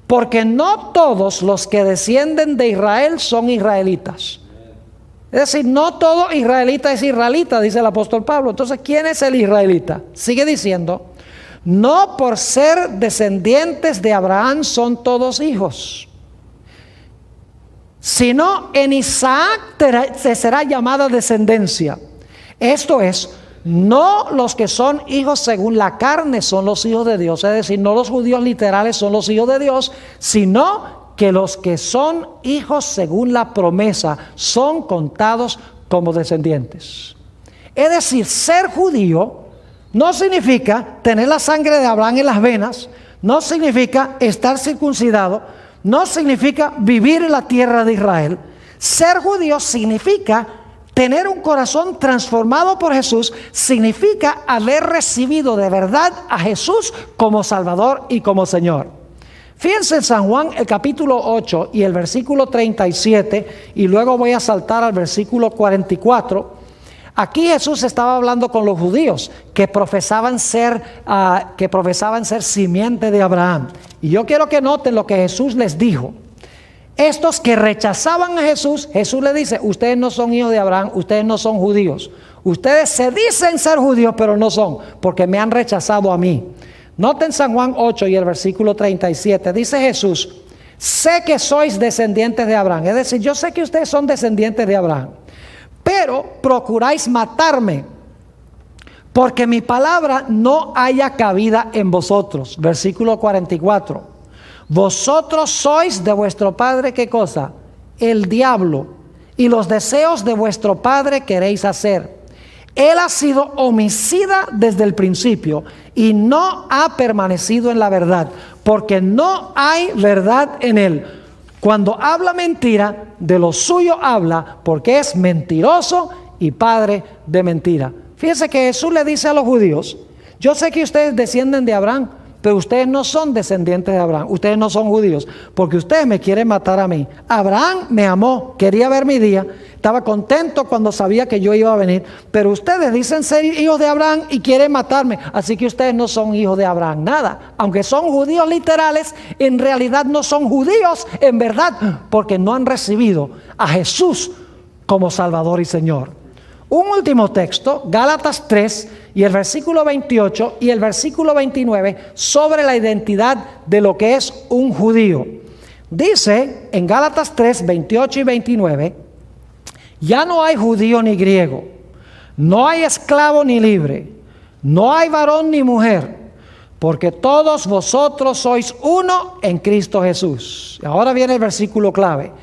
porque no todos los que descienden de Israel son israelitas. Es decir, no todo israelita es israelita, dice el apóstol Pablo. Entonces, ¿quién es el israelita? Sigue diciendo: no por ser descendientes de Abraham son todos hijos, sino en Isaac te será llamada descendencia. Esto es, no los que son hijos según la carne son los hijos de Dios, es decir, no los judíos literales son los hijos de Dios, sino que los que son hijos según la promesa son contados como descendientes. Es decir, ser judío no significa tener la sangre de Abraham en las venas, no significa estar circuncidado, no significa vivir en la tierra de Israel. Ser judío significa tener un corazón transformado por Jesús, significa haber recibido de verdad a Jesús como Salvador y como Señor. Fíjense en San Juan el capítulo 8 y el versículo 37, y luego voy a saltar al versículo 44. Aquí Jesús estaba hablando con los judíos que profesaban ser simiente de Abraham. Y yo quiero que noten lo que Jesús les dijo. Estos que rechazaban a Jesús, Jesús les dice: ustedes no son hijos de Abraham, ustedes no son judíos. Ustedes se dicen ser judíos, pero no son, porque me han rechazado a mí. Noten San Juan 8 y el versículo 37. Dice Jesús: sé que sois descendientes de Abraham. Es decir, yo sé que ustedes son descendientes de Abraham, pero procuráis matarme, porque mi palabra no haya cabida en vosotros. Versículo 44. Vosotros sois de vuestro padre, ¿qué cosa? El diablo, y los deseos de vuestro padre queréis hacer. Él ha sido homicida desde el principio y no ha permanecido en la verdad, porque no hay verdad en él. Cuando habla mentira, de lo suyo habla, porque es mentiroso y padre de mentira. Fíjense que Jesús le dice a los judíos: yo sé que ustedes descienden de Abraham, pero ustedes no son descendientes de Abraham, ustedes no son judíos, porque ustedes me quieren matar a mí. Abraham me amó, quería ver mi día, estaba contento cuando sabía que yo iba a venir, pero ustedes dicen ser hijos de Abraham y quieren matarme, así que ustedes no son hijos de Abraham, nada. Aunque son judíos literales, en realidad no son judíos en verdad, porque no han recibido a Jesús como Salvador y Señor. Un último texto, Gálatas 3 y el versículo 28 y el versículo 29, sobre la identidad de lo que es un judío. Dice en Gálatas 3, 28 y 29: ya no hay judío ni griego, no hay esclavo ni libre, no hay varón ni mujer, porque todos vosotros sois uno en Cristo Jesús. Ahora viene el versículo clave: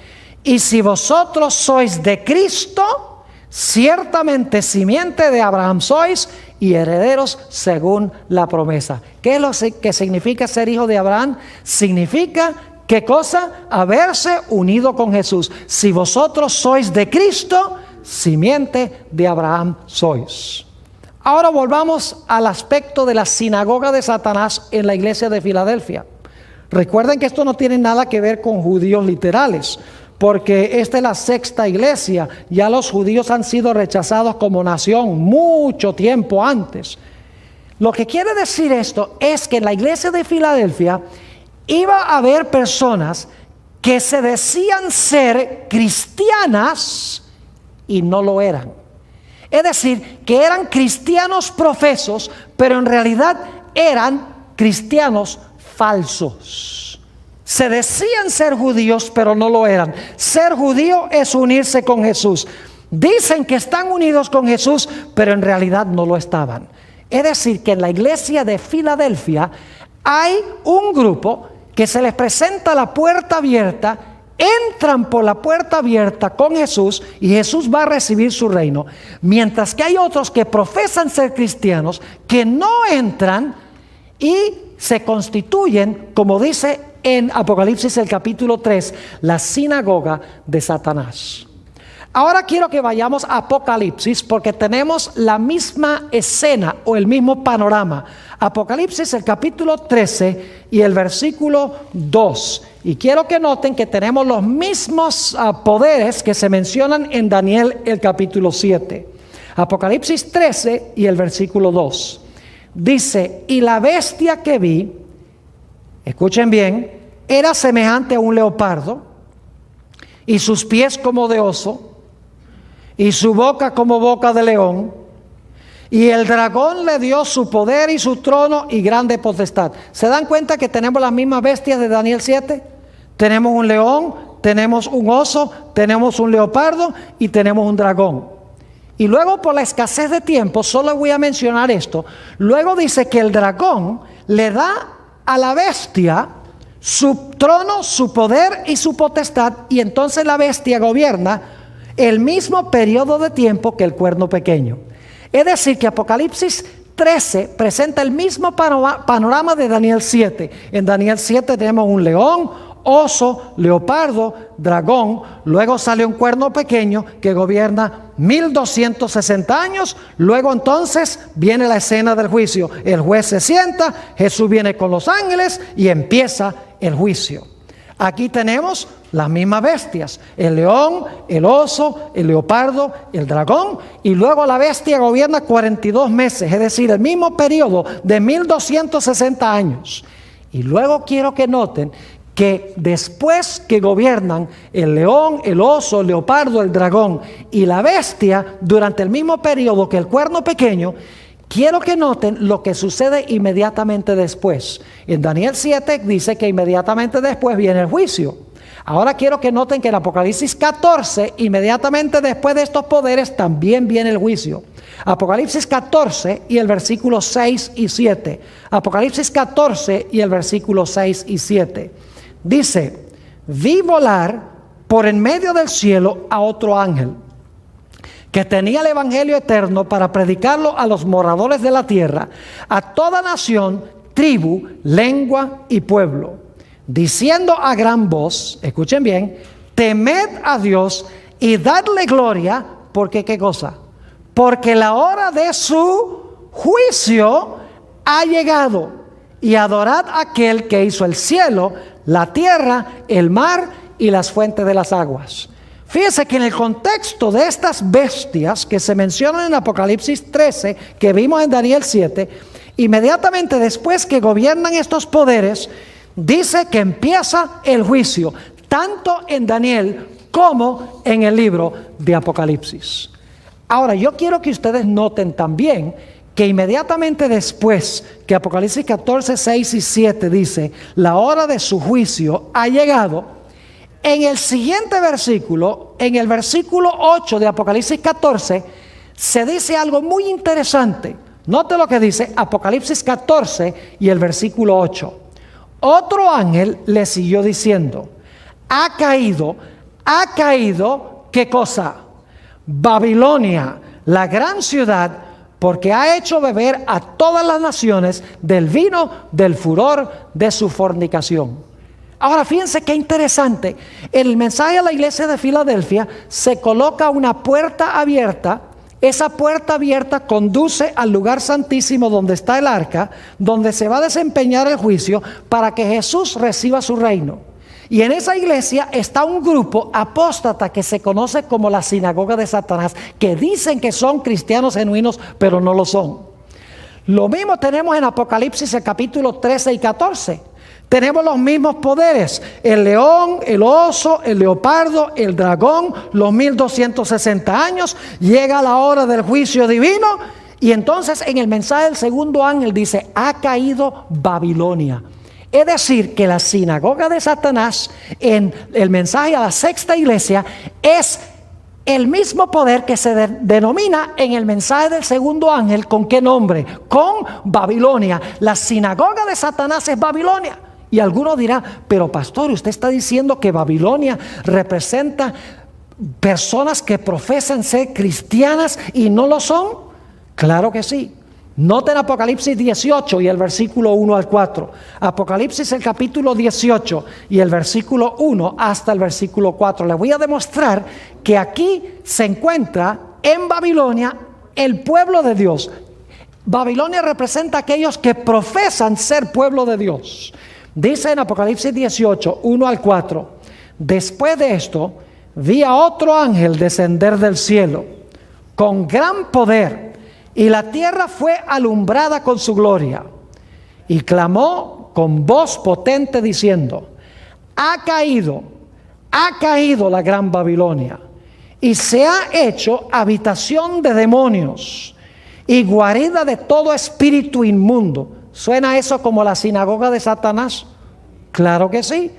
y si vosotros sois de Cristo, ciertamente simiente de Abraham sois y herederos según la promesa. ¿Qué es lo que significa ser hijo de Abraham? Significa, ¿qué cosa? Haberse unido con Jesús. Si vosotros sois de Cristo, simiente de Abraham sois. Ahora volvamos al aspecto de la sinagoga de Satanás en la iglesia de Filadelfia. Recuerden que esto no tiene nada que ver con judíos literales, porque esta es la sexta iglesia. Ya los judíos han sido rechazados como nación mucho tiempo antes. Lo que quiere decir esto es que en la iglesia de Filadelfia iba a haber personas que se decían ser cristianas y no lo eran. Es decir, que eran cristianos profesos, pero en realidad eran cristianos falsos. Se decían ser judíos, pero no lo eran. Ser judío es unirse con Jesús. Dicen que están unidos con Jesús, pero en realidad no lo estaban. Es decir, que en la iglesia de Filadelfia hay un grupo que se les presenta la puerta abierta entran por la puerta abierta con Jesús y Jesús va a recibir su reino. Mientras que hay otros que profesan ser cristianos que no entran y se constituyen, como dice en Apocalipsis el capítulo 3, la sinagoga de Satanás. Ahora quiero que vayamos a Apocalipsis porque tenemos la misma escena o el mismo panorama. Apocalipsis el capítulo 13 y el versículo 2. Y quiero que noten que tenemos los mismos poderes que se mencionan en Daniel el capítulo 7. Apocalipsis 13 y el versículo 2. Dice, y la bestia que vi, escuchen bien, era semejante a un leopardo, y sus pies como de oso, y su boca como boca de león, y el dragón le dio su poder y su trono y grande potestad. ¿Se dan cuenta que tenemos las mismas bestias de Daniel 7? Tenemos un león, tenemos un oso, tenemos un leopardo y tenemos un dragón. Y luego, por la escasez de tiempo, solo voy a mencionar esto. Luego dice que el dragón le da a la bestia su trono, su poder y su potestad, y entonces la bestia gobierna el mismo periodo de tiempo que el cuerno pequeño. Es decir, que Apocalipsis 13 presenta el mismo panorama de Daniel 7. En Daniel 7 tenemos un león, oso, leopardo, dragón. Luego sale un cuerno pequeño que gobierna 1260 años. Luego entonces viene la escena del juicio. El juez se sienta, Jesús viene con los ángeles y empieza el juicio. Aquí tenemos las mismas bestias, el león, el oso, el leopardo, el dragón, y luego la bestia gobierna 42 meses, es decir, el mismo periodo de 1260 años. Y luego quiero que noten que después que gobiernan el león, el oso, el leopardo, el dragón y la bestia, durante el mismo periodo que el cuerno pequeño, quiero que noten lo que sucede inmediatamente después. En Daniel 7 dice que inmediatamente después viene el juicio. Ahora quiero que noten que en Apocalipsis 14, inmediatamente después de estos poderes, también viene el juicio. Apocalipsis 14 y el versículo 6 y 7. Apocalipsis 14 y el versículo 6 y 7. Dice, vi volar por en medio del cielo a otro ángel, que tenía el evangelio eterno para predicarlo a los moradores de la tierra, a toda nación, tribu, lengua y pueblo, diciendo a gran voz, escuchen bien, temed a Dios y dadle gloria, porque ¿qué cosa? Porque la hora de su juicio ha llegado, y adorad a aquel que hizo el cielo, la tierra, el mar y las fuentes de las aguas. Fíjese que en el contexto de estas bestias que se mencionan en Apocalipsis 13, que vimos en Daniel 7, inmediatamente después que gobiernan estos poderes, dice que empieza el juicio, tanto en Daniel como en el libro de Apocalipsis. Ahora, yo quiero que ustedes noten también que inmediatamente después que Apocalipsis 14, 6 y 7 dice, la hora de su juicio ha llegado, en el siguiente versículo, en el versículo 8 de Apocalipsis 14, se dice algo muy interesante. Note lo que dice Apocalipsis 14 y el versículo 8. Otro ángel le siguió diciendo, ha caído, ¿qué cosa? Babilonia, la gran ciudad, porque ha hecho beber a todas las naciones del vino del furor de su fornicación. Ahora fíjense qué interesante. En el mensaje a la iglesia de Filadelfia se coloca una puerta abierta. Esa puerta abierta conduce al lugar santísimo donde está el arca, donde se va a desempeñar el juicio para que Jesús reciba su reino. Y en esa iglesia está un grupo apóstata que se conoce como la sinagoga de Satanás, que dicen que son cristianos genuinos, pero no lo son. Lo mismo tenemos en Apocalipsis el capítulo 13 y 14. Tenemos los mismos poderes, el león, el oso, el leopardo, el dragón, los 1260 años, llega la hora del juicio divino, y entonces en el mensaje del segundo ángel dice, ha caído Babilonia. Es decir, que la sinagoga de Satanás, en el mensaje a la sexta iglesia, es el mismo poder que se denomina en el mensaje del segundo ángel, ¿con qué nombre? Con Babilonia. La sinagoga de Satanás es Babilonia. Y alguno dirá, pero pastor, usted está diciendo que Babilonia representa personas que profesan ser cristianas y no lo son. Claro que sí. Noten Apocalipsis 18 y el versículo 1 al 4. Apocalipsis el capítulo 18 y el versículo 1 hasta el versículo 4. Les voy a demostrar que aquí se encuentra en Babilonia el pueblo de Dios. Babilonia representa a aquellos que profesan ser pueblo de Dios. Dice en Apocalipsis 18, 1 al 4. Después de esto, vi a otro ángel descender del cielo con gran poder, y la tierra fue alumbrada con su gloria. Y clamó con voz potente diciendo: ha caído la gran Babilonia, y se ha hecho habitación de demonios y guarida de todo espíritu inmundo. ¿Suena eso como la sinagoga de Satanás? Claro que sí.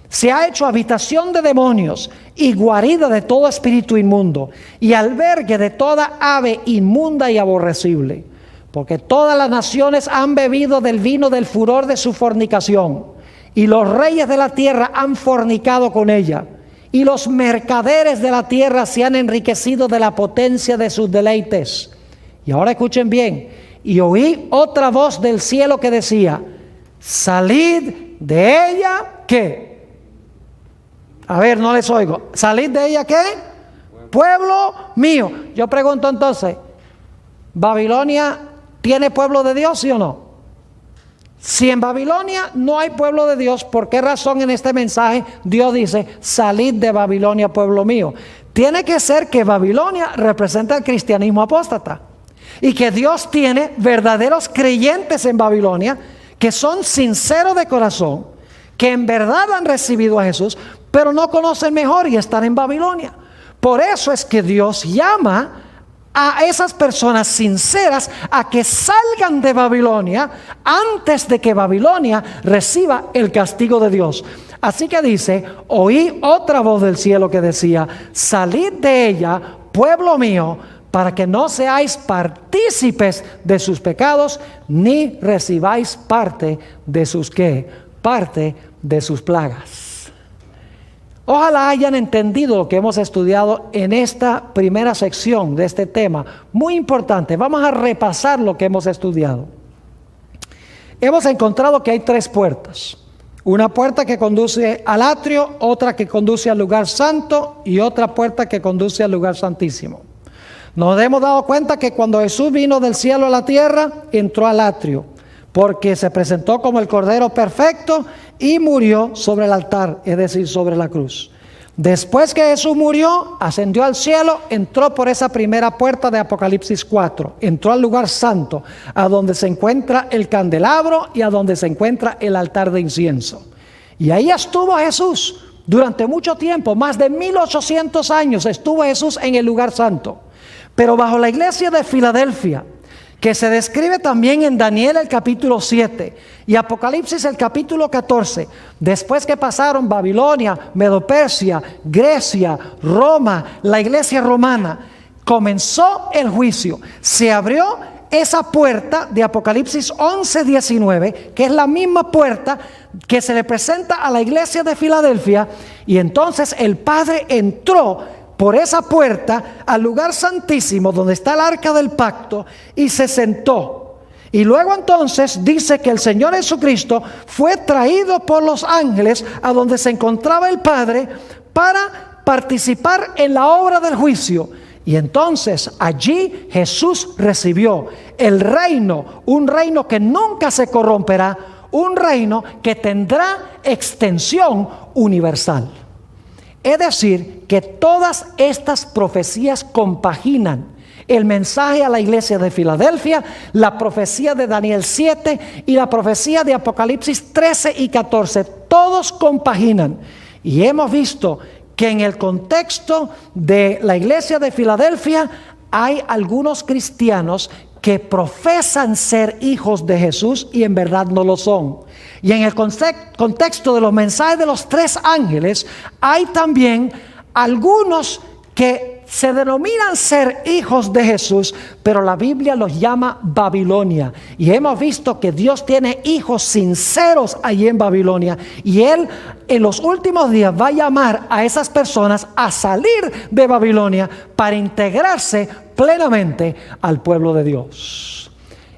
Se ha hecho habitación de demonios y guarida de todo espíritu inmundo y albergue de toda ave inmunda y aborrecible, porque todas las naciones han bebido del vino del furor de su fornicación, y los reyes de la tierra han fornicado con ella, y los mercaderes de la tierra se han enriquecido de la potencia de sus deleites. Y ahora escuchen bien: y oí otra voz del cielo que decía: salid de ella, ¿qué? A ver, no les oigo. ¿Salid de ella qué? Pueblo mío. Yo pregunto entonces, ¿Babilonia tiene pueblo de Dios, sí o no? Si en Babilonia no hay pueblo de Dios, ¿por qué razón en este mensaje Dios dice: salid de Babilonia, pueblo mío? Tiene que ser que Babilonia representa el cristianismo apóstata, y que Dios tiene verdaderos creyentes en Babilonia que son sinceros de corazón, que en verdad han recibido a Jesús, pero no conocen mejor y están en Babilonia. Por eso es que Dios llama a esas personas sinceras a que salgan de Babilonia antes de que Babilonia reciba el castigo de Dios. Así que dice: oí otra voz del cielo que decía: salid de ella, pueblo mío, para que no seáis partícipes de sus pecados, ni recibáis parte de sus ¿qué? Parte de sus plagas. Ojalá hayan entendido lo que hemos estudiado en esta primera sección de este tema, muy importante. Vamos a repasar lo que hemos estudiado. Hemos encontrado que hay 3 puertas. Una puerta que conduce al atrio, otra que conduce al lugar santo y otra puerta que conduce al lugar santísimo. Nos hemos dado cuenta que cuando Jesús vino del cielo a la tierra, entró al atrio, porque se presentó como el Cordero perfecto y murió sobre el altar, es decir, sobre la cruz. Después que Jesús murió, ascendió al cielo, entró por esa primera puerta de Apocalipsis 4, entró al lugar santo, a donde se encuentra el candelabro y a donde se encuentra el altar de incienso. Y ahí estuvo Jesús durante mucho tiempo, más de 1800 años estuvo Jesús en el lugar santo. Pero bajo la iglesia de Filadelfia, que se describe también en Daniel el capítulo 7 y Apocalipsis el capítulo 14, después que pasaron Babilonia, Medo-Persia, Grecia, Roma, la iglesia romana, comenzó el juicio. Se abrió esa puerta de Apocalipsis 11:19, que es la misma puerta que se le presenta a la iglesia de Filadelfia, y entonces el Padre entró por esa puerta al lugar santísimo donde está el arca del pacto y se sentó. Y luego entonces dice que el Señor Jesucristo fue traído por los ángeles a donde se encontraba el Padre para participar en la obra del juicio. Y entonces allí Jesús recibió el reino, un reino que nunca se corromperá, un reino que tendrá extensión universal. Es decir, que todas estas profecías compaginan el mensaje a la iglesia de Filadelfia, la profecía de Daniel 7 y la profecía de Apocalipsis 13 y 14. Todos compaginan. Y hemos visto que en el contexto de la iglesia de Filadelfia hay algunos cristianos que profesan ser hijos de Jesús y en verdad no lo son. Y en el contexto de los mensajes de los 3 ángeles hay también algunos que se denominan ser hijos de Jesús, pero la Biblia los llama Babilonia. Y hemos visto que Dios tiene hijos sinceros allí en Babilonia. Y Él en los últimos días va a llamar a esas personas a salir de Babilonia para integrarse plenamente al pueblo de Dios.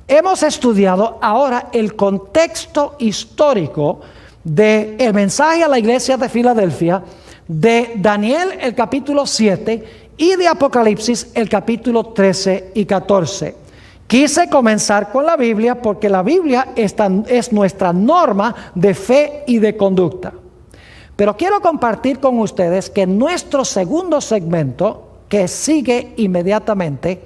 Hemos estudiado ahora el contexto histórico del mensaje a la iglesia de Filadelfia, de Daniel el capítulo 7 y de Apocalipsis el capítulo 13 y 14. Quise comenzar con la Biblia porque la Biblia es nuestra norma de fe y de conducta. Pero quiero compartir con ustedes que en nuestro segundo segmento, que sigue inmediatamente,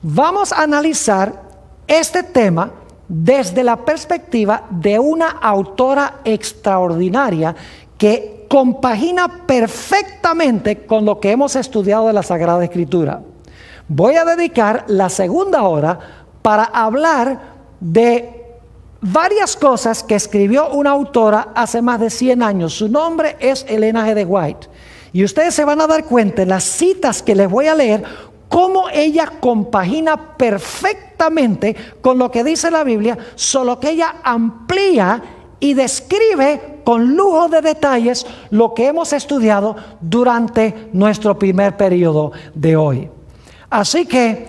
vamos a analizar este tema desde la perspectiva de una autora extraordinaria que compagina perfectamente con lo que hemos estudiado de la Sagrada Escritura. Voy a dedicar la segunda hora para hablar de varias cosas que escribió una autora hace más de 100 años. Su nombre es Elena G. de White. Y ustedes se van a dar cuenta en las citas que les voy a leer cómo ella compagina perfectamente con lo que dice la Biblia, solo que ella amplía y describe con lujo de detalles lo que hemos estudiado durante nuestro primer periodo de hoy. Así que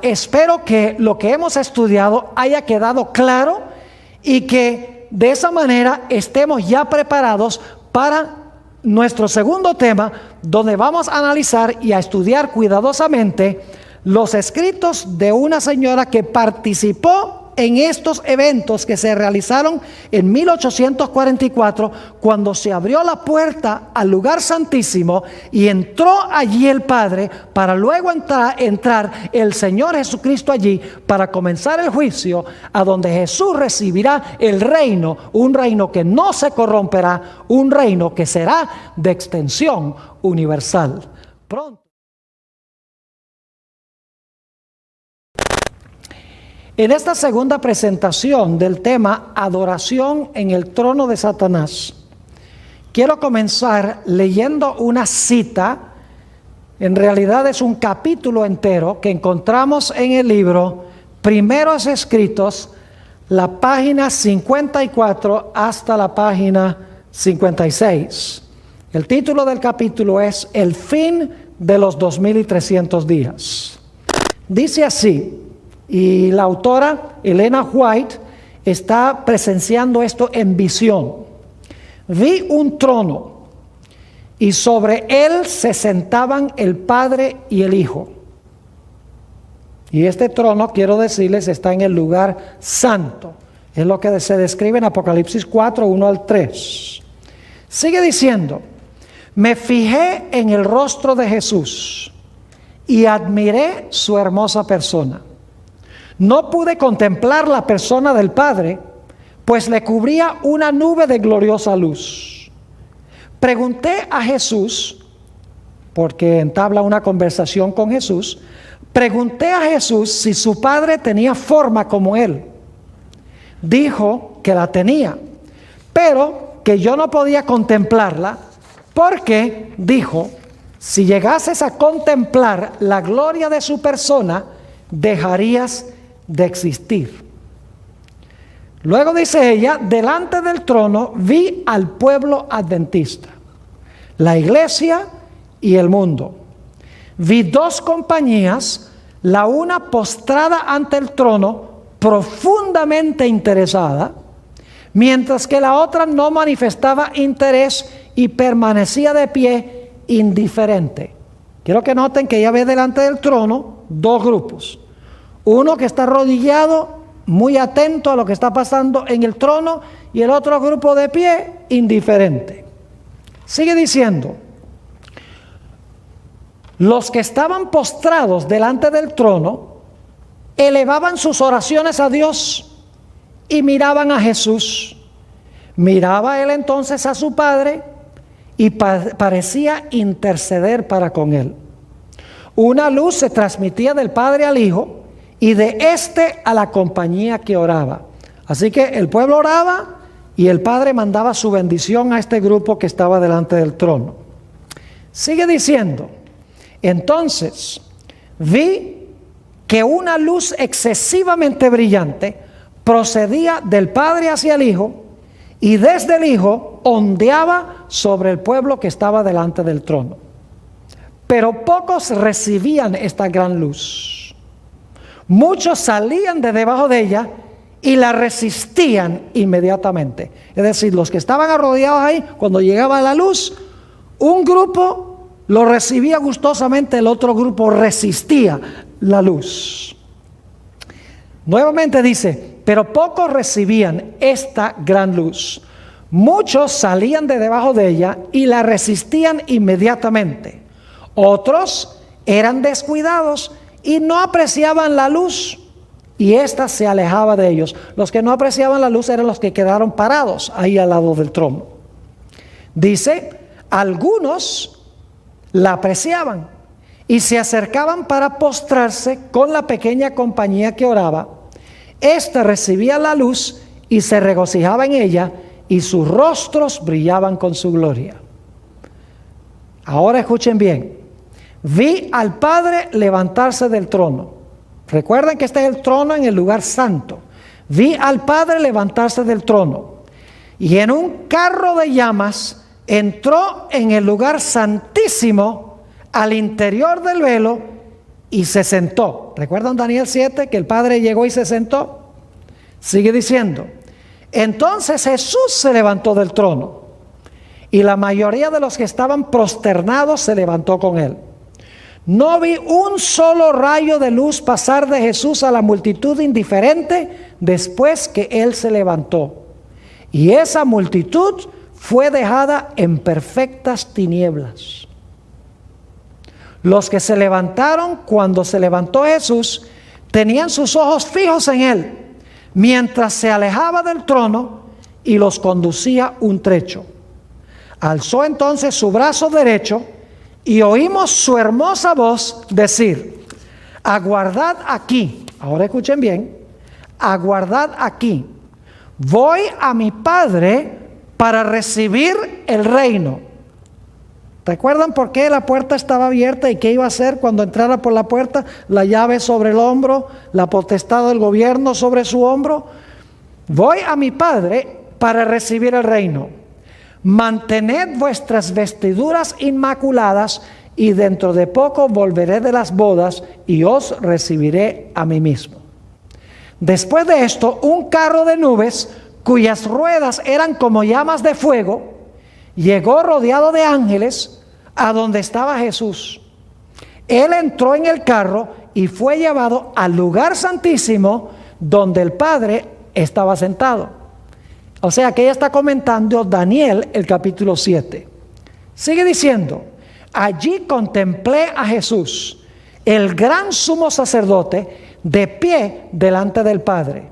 espero que lo que hemos estudiado haya quedado claro y que de esa manera estemos ya preparados para nuestro segundo tema, donde vamos a analizar y a estudiar cuidadosamente los escritos de una señora que participó en estos eventos que se realizaron en 1844, cuando se abrió la puerta al lugar santísimo y entró allí el Padre, para luego entrar el Señor Jesucristo allí para comenzar el juicio, a donde Jesús recibirá el reino, un reino que no se corromperá, un reino que será de extensión universal. Pronto. En esta segunda presentación del tema adoración en el trono de Satanás, quiero comenzar leyendo una cita. En realidad es un capítulo entero que encontramos en el libro Primeros Escritos, la página 54 hasta la página 56. El título del capítulo es El fin de los 2300 días. Dice así. Y la autora Elena White está presenciando esto en visión. Vi un trono y sobre él se sentaban el Padre y el Hijo. Y este trono, quiero decirles, está en el lugar santo. Es lo que se describe en Apocalipsis 4, 1 al 3. Sigue diciendo, me fijé en el rostro de Jesús y admiré su hermosa persona. No pude contemplar la persona del Padre, pues le cubría una nube de gloriosa luz. Pregunté a Jesús, porque entabla una conversación con Jesús, pregunté a Jesús si su Padre tenía forma como Él. Dijo que la tenía, pero que yo no podía contemplarla, porque, dijo, si llegases a contemplar la gloria de su persona, dejarías de existir. Luego dice ella, delante del trono vi al pueblo adventista, la iglesia y el mundo. Vi dos compañías, la una postrada ante el trono, profundamente interesada, mientras que la otra no manifestaba interés y permanecía de pie indiferente. Quiero que noten que ella ve delante del trono dos grupos. Uno que está arrodillado, muy atento a lo que está pasando en el trono, y el otro grupo de pie, indiferente. Sigue diciendo, los que estaban postrados delante del trono, elevaban sus oraciones a Dios y miraban a Jesús. Miraba él entonces a su Padre y parecía interceder para con él. Una luz se transmitía del Padre al Hijo, y de éste a la compañía que oraba. Así que el pueblo oraba y el Padre mandaba su bendición a este grupo que estaba delante del trono. Sigue diciendo, Entonces vi que una luz excesivamente brillante procedía del Padre hacia el Hijo, y desde el Hijo ondeaba sobre el pueblo que estaba delante del trono. Pero pocos recibían esta gran luz. Muchos salían de debajo de ella y la resistían inmediatamente. Es decir, los que estaban arrodillados ahí, cuando llegaba la luz, un grupo lo recibía gustosamente, el otro grupo resistía la luz. Nuevamente dice, pero pocos recibían esta gran luz. Muchos salían de debajo de ella y la resistían inmediatamente. Otros eran descuidados y no apreciaban la luz, y ésta se alejaba de ellos. Los que no apreciaban la luz eran los que quedaron parados ahí al lado del trono. Dice, algunos la apreciaban y se acercaban para postrarse con la pequeña compañía que oraba. Esta recibía la luz y se regocijaba en ella, y sus rostros brillaban con su gloria. Ahora escuchen bien. Vi al Padre levantarse del trono. Recuerden que este es el trono en el lugar santo. Vi al Padre levantarse del trono, y en un carro de llamas entró en el lugar santísimo al interior del velo y se sentó. ¿Recuerdan Daniel 7 que el Padre llegó y se sentó? Sigue diciendo, entonces Jesús se levantó del trono, y la mayoría de los que estaban prosternados se levantó con él. No vi un solo rayo de luz pasar de Jesús a la multitud indiferente después que él se levantó. Y esa multitud fue dejada en perfectas tinieblas. Los que se levantaron cuando se levantó Jesús tenían sus ojos fijos en él, mientras se alejaba del trono y los conducía un trecho. Alzó entonces su brazo derecho y oímos su hermosa voz decir, aguardad aquí. Ahora escuchen bien, aguardad aquí. Voy a mi Padre para recibir el reino. ¿Recuerdan por qué la puerta estaba abierta y qué iba a hacer cuando entrara por la puerta? La llave sobre el hombro, la potestad del gobierno sobre su hombro. Voy a mi Padre para recibir el reino. Mantened vuestras vestiduras inmaculadas, y dentro de poco volveré de las bodas y os recibiré a mí mismo. Después de esto, un carro de nubes, cuyas ruedas eran como llamas de fuego, llegó rodeado de ángeles a donde estaba Jesús. Él entró en el carro y fue llevado al lugar santísimo donde el Padre estaba sentado. O sea que ella está comentando Daniel el capítulo 7. Sigue diciendo, allí contemplé a Jesús, el gran sumo sacerdote, de pie delante del Padre.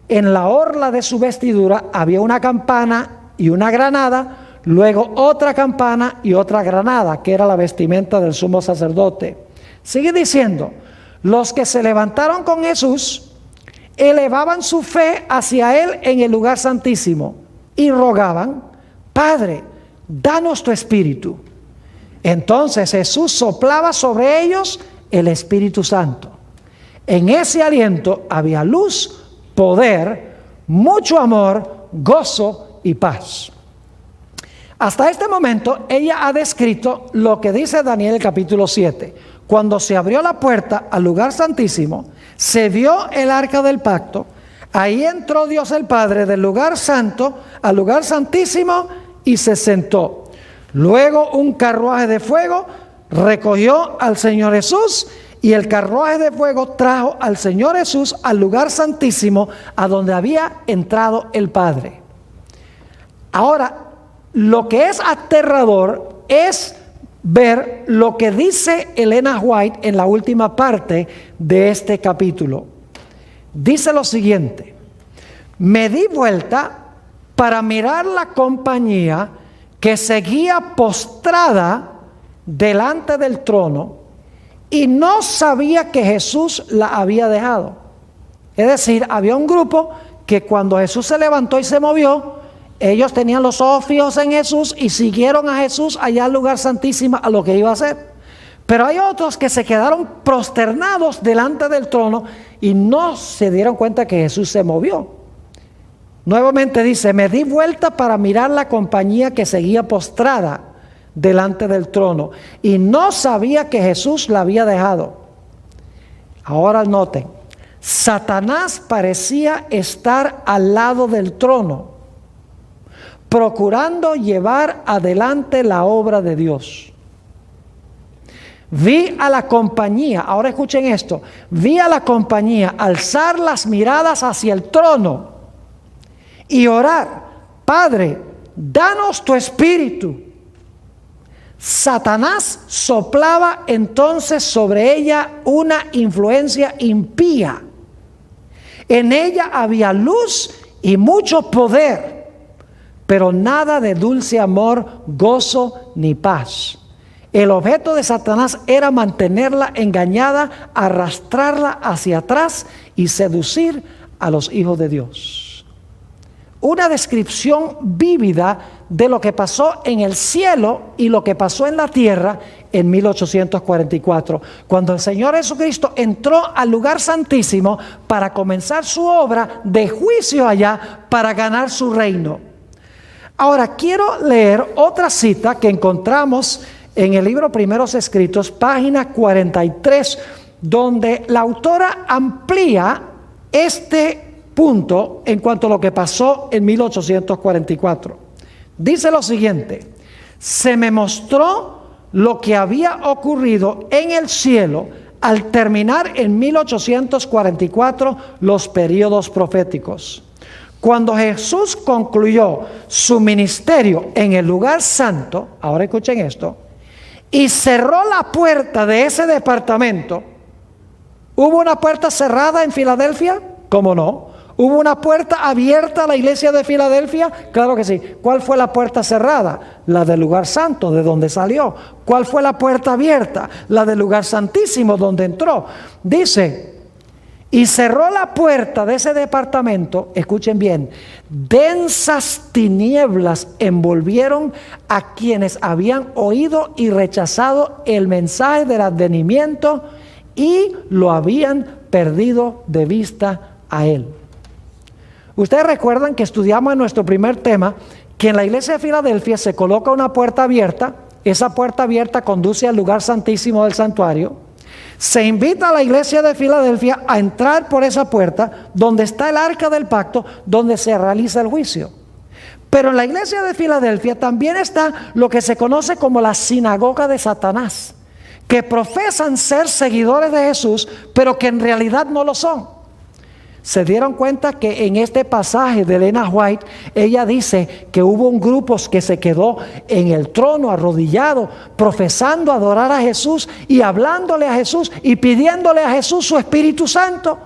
En la orla de su vestidura había una campana y una granada, luego otra campana y otra granada, que era la vestimenta del sumo sacerdote. Sigue diciendo, los que se levantaron con Jesús elevaban su fe hacia él en el lugar santísimo y rogaban, Padre, danos tu espíritu. Entonces Jesús soplaba sobre ellos el Espíritu Santo. En ese aliento había luz, poder, mucho amor, gozo y paz. Hasta este momento ella ha descrito lo que dice Daniel el capítulo 7. Cuando se abrió la puerta al lugar santísimo, se vio el arca del pacto, ahí entró Dios el Padre del lugar santo al lugar santísimo y se sentó. Luego un carruaje de fuego recogió al Señor Jesús, y el carruaje de fuego trajo al Señor Jesús al lugar santísimo a donde había entrado el Padre. Ahora, lo que es aterrador es ver lo que dice Elena White en la última parte de este capítulo. Dice lo siguiente: me di vuelta para mirar la compañía que seguía postrada delante del trono, y no sabía que Jesús la había dejado. Es decir, había un grupo que cuando Jesús se levantó y se movió, ellos tenían los ojos fijos en Jesús y siguieron a Jesús allá al lugar santísimo a lo que iba a hacer. Pero hay otros que se quedaron prosternados delante del trono y no se dieron cuenta que Jesús se movió. Nuevamente dice, me di vuelta para mirar la compañía que seguía postrada delante del trono y no sabía que Jesús la había dejado. Ahora noten, Satanás parecía estar al lado del trono, procurando llevar adelante la obra de Dios. Vi a la compañía, ahora escuchen esto, vi a la compañía alzar las miradas hacia el trono y orar, Padre, danos tu espíritu. Satanás soplaba entonces sobre ella una influencia impía. En ella había luz y mucho poder, pero nada de dulce amor, gozo ni paz. El objeto de Satanás era mantenerla engañada, arrastrarla hacia atrás y seducir a los hijos de Dios. Una descripción vívida de lo que pasó en el cielo y lo que pasó en la tierra en 1844, cuando el Señor Jesucristo entró al lugar santísimo para comenzar su obra de juicio allá para ganar su reino. Ahora quiero leer otra cita que encontramos en el libro Primeros Escritos, página 43, donde la autora amplía este punto en cuanto a lo que pasó en 1844. Dice lo siguiente: se me mostró lo que había ocurrido en el cielo al terminar en 1844 los periodos proféticos. Cuando Jesús concluyó su ministerio en el lugar santo, ahora escuchen esto, y cerró la puerta de ese departamento. ¿Hubo una puerta cerrada en Filadelfia? ¿Cómo no? ¿Hubo una puerta abierta a la iglesia de Filadelfia? Claro que sí. ¿Cuál fue la puerta cerrada? La del lugar santo, de donde salió. ¿Cuál fue la puerta abierta? La del lugar santísimo, donde entró. Dice, y cerró la puerta de ese departamento, escuchen bien, densas tinieblas envolvieron a quienes habían oído y rechazado el mensaje del advenimiento y lo habían perdido de vista a él. Ustedes recuerdan que estudiamos en nuestro primer tema que en la iglesia de Filadelfia se coloca una puerta abierta. Esa puerta abierta conduce al lugar santísimo del santuario. Se invita a la iglesia de Filadelfia a entrar por esa puerta donde está el arca del pacto, donde se realiza el juicio. Pero en la iglesia de Filadelfia también está lo que se conoce como la sinagoga de Satanás, que profesan ser seguidores de Jesús, pero que en realidad no lo son. Se dieron cuenta que en este pasaje de Elena White, ella dice que hubo un grupo que se quedó en el trono arrodillado, profesando adorar a Jesús y hablándole a Jesús y pidiéndole a Jesús su Espíritu Santo.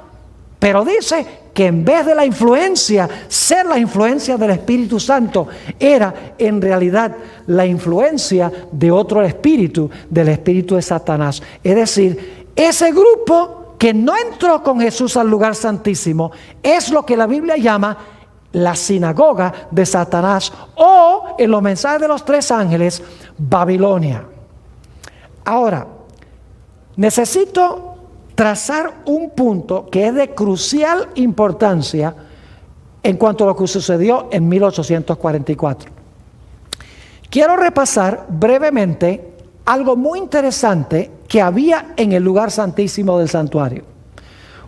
Pero dice que en vez de la influencia, ser la influencia del Espíritu Santo, era en realidad la influencia de otro espíritu, del espíritu de Satanás. Es decir, ese grupo que no entró con Jesús al lugar santísimo es lo que la Biblia llama la sinagoga de Satanás, o en los mensajes de los tres ángeles, Babilonia. Ahora, necesito trazar un punto que es de crucial importancia en cuanto a lo que sucedió en 1844. Quiero repasar brevemente algo muy interesante que había en el lugar santísimo del santuario.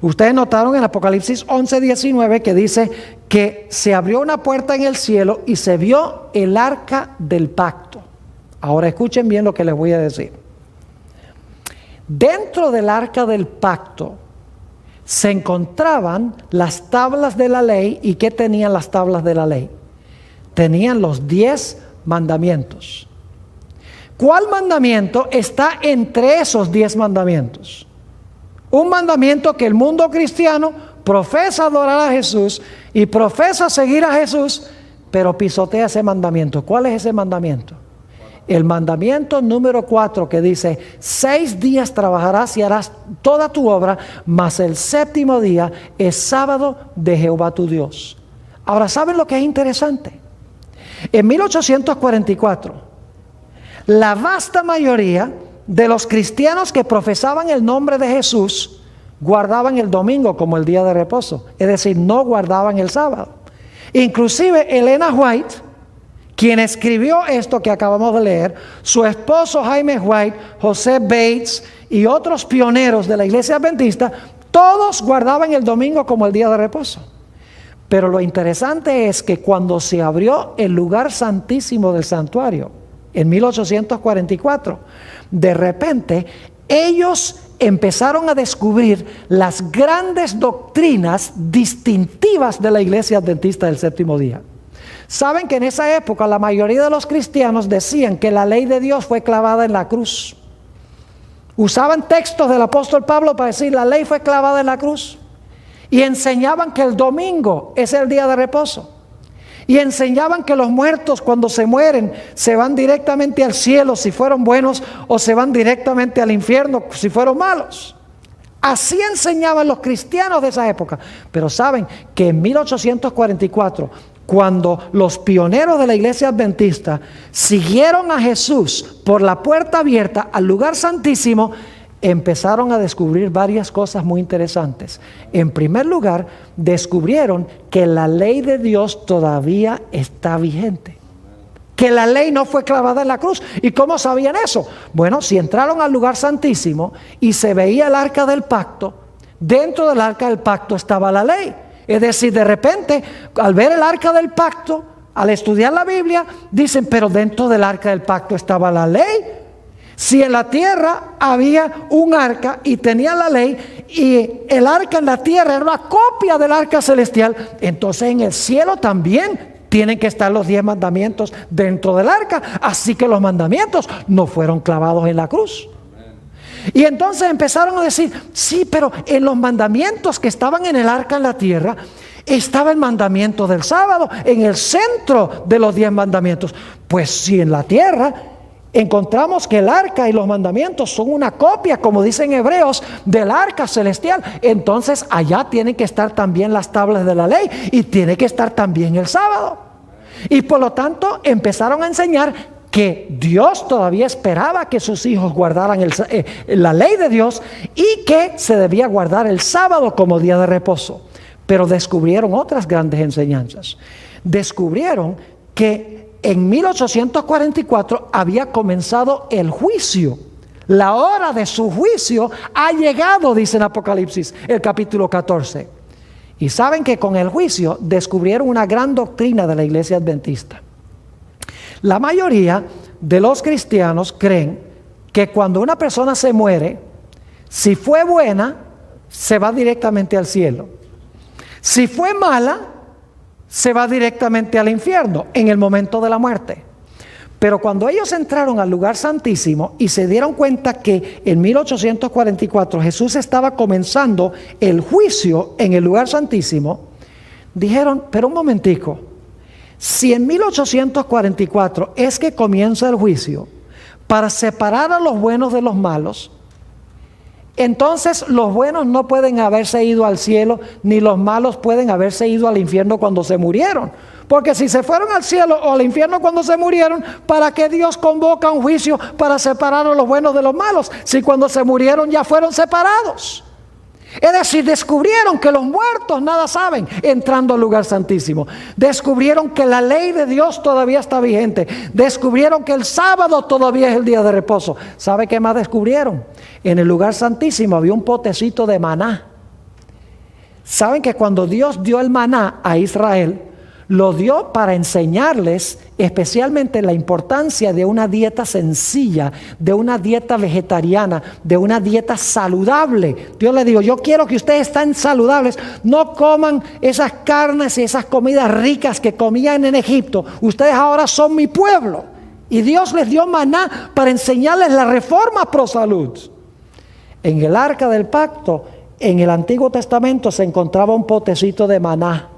Ustedes notaron en Apocalipsis 11:19 que dice que se abrió una puerta en el cielo y se vio el arca del pacto. Ahora escuchen bien lo que les voy a decir. Dentro del arca del pacto se encontraban las tablas de la ley. ¿Y qué tenían las tablas de la ley? Tenían los 10 mandamientos. ¿Cuál mandamiento está entre esos 10 mandamientos? Un mandamiento que el mundo cristiano profesa adorar a Jesús y profesa seguir a Jesús, pero pisotea ese mandamiento. ¿Cuál es ese mandamiento? El mandamiento número 4, que dice: 6 días trabajarás y harás toda tu obra, mas el séptimo día es sábado de Jehová tu Dios. Ahora, ¿saben lo que es interesante? En 1844, la vasta mayoría de los cristianos que profesaban el nombre de Jesús guardaban el domingo como el día de reposo, es decir, no guardaban el sábado. Inclusive Elena White, quien escribió esto que acabamos de leer, su esposo Jaime White, José Bates y otros pioneros de la iglesia adventista, todos guardaban el domingo como el día de reposo. Pero lo interesante es que cuando se abrió el lugar santísimo del santuario, en 1844, de repente ellos empezaron a descubrir las grandes doctrinas distintivas de la iglesia adventista del séptimo día. Saben que en esa época la mayoría de los cristianos decían que la ley de Dios fue clavada en la cruz. Usaban textos del apóstol Pablo para decir la ley fue clavada en la cruz. Y enseñaban que el domingo es el día de reposo. Y enseñaban que los muertos cuando se mueren se van directamente al cielo si fueron buenos, o se van directamente al infierno si fueron malos. Así enseñaban los cristianos de esa época. Pero saben que en 1844, cuando los pioneros de la iglesia adventista siguieron a Jesús por la puerta abierta al lugar santísimo, empezaron a descubrir varias cosas muy interesantes. En primer lugar, descubrieron que la ley de Dios todavía está vigente, que la ley no fue clavada en la cruz. ¿Y cómo sabían eso? Bueno, si entraron al lugar santísimo y se veía el arca del pacto, dentro del arca del pacto estaba la ley. Es decir, de repente, al ver el arca del pacto, al estudiar la Biblia, dicen, pero dentro del arca del pacto estaba la ley. Si en la tierra había un arca y tenía la ley, y el arca en la tierra era una copia del arca celestial, entonces en el cielo también tienen que estar los 10 mandamientos dentro del arca. Así que los mandamientos no fueron clavados en la cruz. Y entonces empezaron a decir, sí, pero en los mandamientos que estaban en el arca en la tierra, estaba el mandamiento del sábado en el centro de los 10 mandamientos. Pues si en la tierra encontramos que el arca y los mandamientos son una copia, como dicen Hebreos, del arca celestial, entonces allá tienen que estar también las tablas de la ley y tiene que estar también el sábado. Y por lo tanto empezaron a enseñar que Dios todavía esperaba que sus hijos guardaran la ley de Dios, y que se debía guardar el sábado como día de reposo. Pero descubrieron otras grandes enseñanzas. Descubrieron que en 1844 había comenzado el juicio. La hora de su juicio ha llegado, dice en Apocalipsis, el capítulo 14. Y saben que con el juicio descubrieron una gran doctrina de la iglesia adventista. La mayoría de los cristianos creen que cuando una persona se muere, si fue buena, se va directamente al cielo. Si fue mala, se va directamente al infierno en el momento de la muerte. Pero cuando ellos entraron al lugar santísimo y se dieron cuenta que en 1844 Jesús estaba comenzando el juicio en el lugar santísimo, dijeron, pero un momentico, si en 1844 es que comienza el juicio para separar a los buenos de los malos, entonces los buenos no pueden haberse ido al cielo, ni los malos pueden haberse ido al infierno cuando se murieron. Porque si se fueron al cielo o al infierno cuando se murieron, ¿para qué Dios convoca un juicio para separar a los buenos de los malos? Si cuando se murieron ya fueron separados. Es decir, descubrieron que los muertos nada saben entrando al lugar santísimo. Descubrieron que la ley de Dios todavía está vigente. Descubrieron que el sábado todavía es el día de reposo. ¿Sabe qué más descubrieron? En el lugar santísimo había un potecito de maná. ¿Saben que cuando Dios dio el maná a Israel, lo dio para enseñarles especialmente la importancia de una dieta sencilla, de una dieta vegetariana, de una dieta saludable? Dios le dijo, yo quiero que ustedes estén saludables, no coman esas carnes y esas comidas ricas que comían en Egipto, ustedes ahora son mi pueblo. Y Dios les dio maná para enseñarles la reforma pro salud. En el arca del pacto, en el Antiguo Testamento, se encontraba un potecito de maná.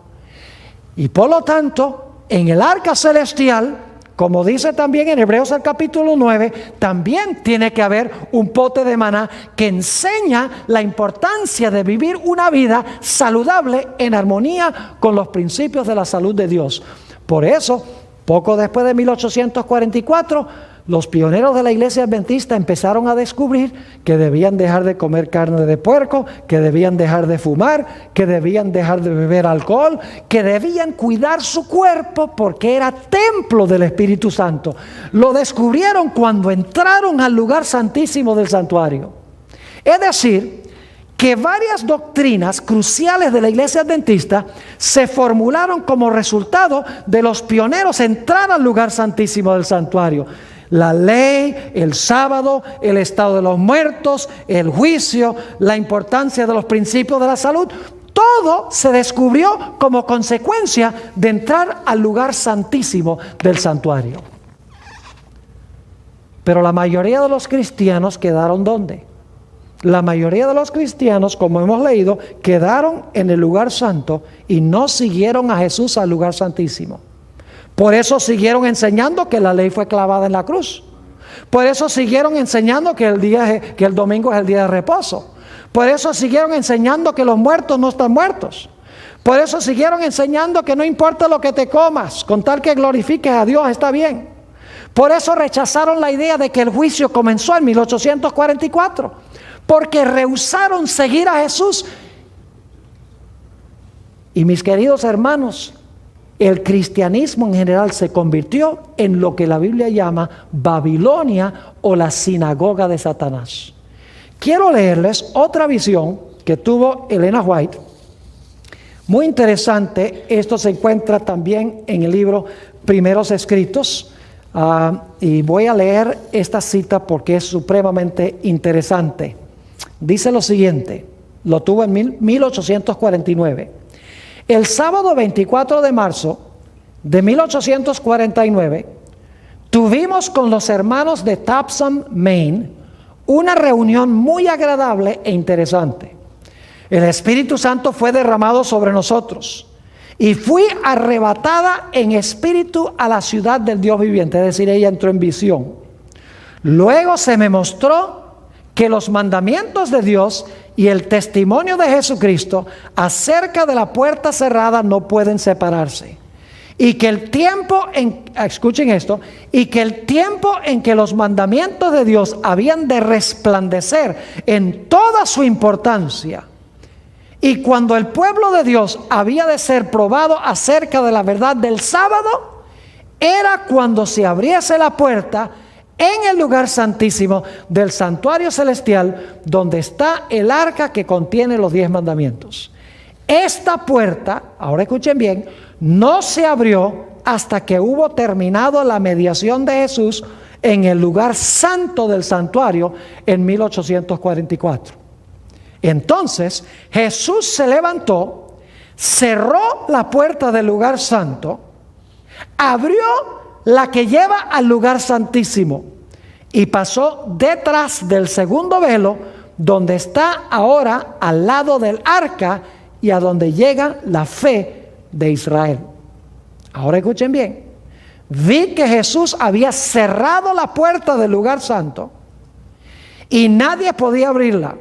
Y por lo tanto, en el arca celestial, como dice también en Hebreos el capítulo 9, también tiene que haber un pote de maná que enseña la importancia de vivir una vida saludable en armonía con los principios de la salud de Dios. Por eso, poco después de 1844, los pioneros de la iglesia adventista empezaron a descubrir que debían dejar de comer carne de puerco, que debían dejar de fumar, que debían dejar de beber alcohol, que debían cuidar su cuerpo porque era templo del Espíritu Santo. Lo descubrieron cuando entraron al lugar santísimo del santuario. Es decir, que varias doctrinas cruciales de la iglesia adventista se formularon como resultado de los pioneros entrar al lugar santísimo del santuario. La ley, el sábado, el estado de los muertos, el juicio, la importancia de los principios de la salud, todo se descubrió como consecuencia de entrar al lugar santísimo del santuario. Pero la mayoría de los cristianos quedaron ¿dónde? La mayoría de los cristianos, como hemos leído, quedaron en el lugar santo y no siguieron a Jesús al lugar santísimo. Por eso siguieron enseñando que la ley fue clavada en la cruz. Por eso siguieron enseñando que el domingo es el día de reposo. Por eso siguieron enseñando que los muertos no están muertos. Por eso siguieron enseñando que no importa lo que te comas, con tal que glorifiques a Dios está bien. Por eso rechazaron la idea de que el juicio comenzó en 1844, porque rehusaron seguir a Jesús. Y mis queridos hermanos, el cristianismo en general se convirtió en lo que la Biblia llama Babilonia o la sinagoga de Satanás. Quiero leerles otra visión que tuvo Elena White. Muy interesante, esto se encuentra también en el libro Primeros Escritos. Y voy a leer esta cita porque es supremamente interesante. Dice lo siguiente, lo tuvo en 1849. El sábado 24 de marzo de 1849, tuvimos con los hermanos de Towson, Maine, una reunión muy agradable e interesante. El Espíritu Santo fue derramado sobre nosotros y fui arrebatada en espíritu a la ciudad del Dios viviente, es decir, ella entró en visión. Luego se me mostró que los mandamientos de Dios y el testimonio de Jesucristo acerca de la puerta cerrada no pueden separarse. Y que el tiempo escuchen esto, y que el tiempo en que los mandamientos de Dios habían de resplandecer en toda su importancia, y cuando el pueblo de Dios había de ser probado acerca de la verdad del sábado, era cuando se abriese la puerta en el lugar santísimo del santuario celestial, donde está el arca que contiene los 10 mandamientos. Esta puerta, ahora escuchen bien, no se abrió hasta que hubo terminado la mediación de Jesús en el lugar santo del santuario en 1844. Entonces Jesús se levantó, cerró la puerta del lugar santo, abrió la que lleva al lugar santísimo y pasó detrás del segundo velo, donde está ahora al lado del arca y a donde llega la fe de Israel. Ahora escuchen bien, vi que Jesús había cerrado la puerta del lugar santo y nadie podía abrirla,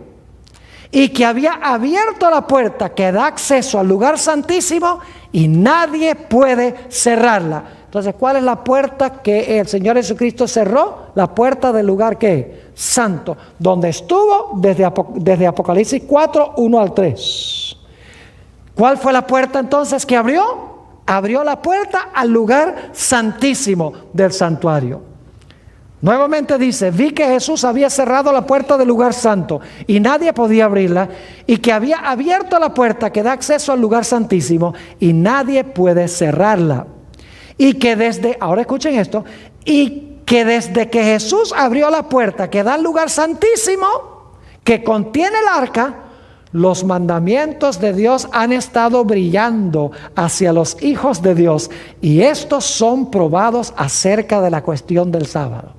y que había abierto la puerta que da acceso al lugar santísimo y nadie puede cerrarla. Entonces, ¿cuál es la puerta que el Señor Jesucristo cerró? La puerta del lugar ¿qué? Santo, donde estuvo desde Apocalipsis 4, 1 al 3. ¿Cuál fue la puerta entonces que abrió? Abrió la puerta al lugar santísimo del santuario. Nuevamente dice, vi que Jesús había cerrado la puerta del lugar santo y nadie podía abrirla, y que había abierto la puerta que da acceso al lugar santísimo y nadie puede cerrarla. Y que ahora escuchen esto, y que desde que Jesús abrió la puerta que da al lugar santísimo, que contiene el arca, los mandamientos de Dios han estado brillando hacia los hijos de Dios, y estos son probados acerca de la cuestión del sábado.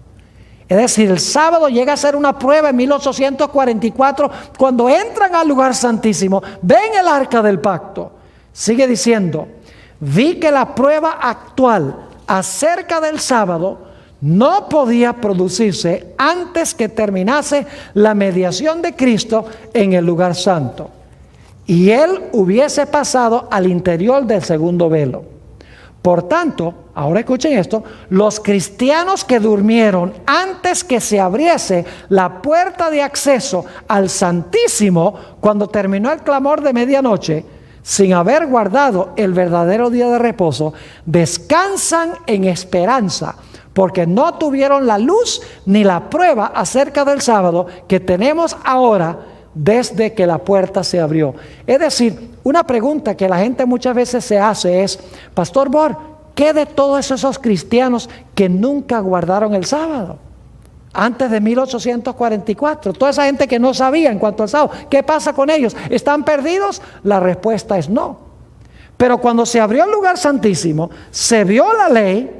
Es decir, el sábado llega a ser una prueba en 1844, cuando entran al lugar santísimo, ven el arca del pacto. Sigue diciendo, vi que la prueba actual acerca del sábado no podía producirse antes que terminase la mediación de Cristo en el lugar santo, y Él hubiese pasado al interior del segundo velo. Por tanto, ahora escuchen esto, los cristianos que durmieron antes que se abriese la puerta de acceso al Santísimo, cuando terminó el clamor de medianoche, sin haber guardado el verdadero día de reposo, descansan en esperanza, porque no tuvieron la luz ni la prueba acerca del sábado que tenemos ahora desde que la puerta se abrió. Es decir, una pregunta que la gente muchas veces se hace es: Pastor Bor, ¿qué de todos esos cristianos que nunca guardaron el sábado? Antes de 1844, toda esa gente que no sabía en cuanto al sábado, ¿qué pasa con ellos? ¿Están perdidos? La respuesta es no. Pero cuando se abrió el lugar santísimo, se vio la ley,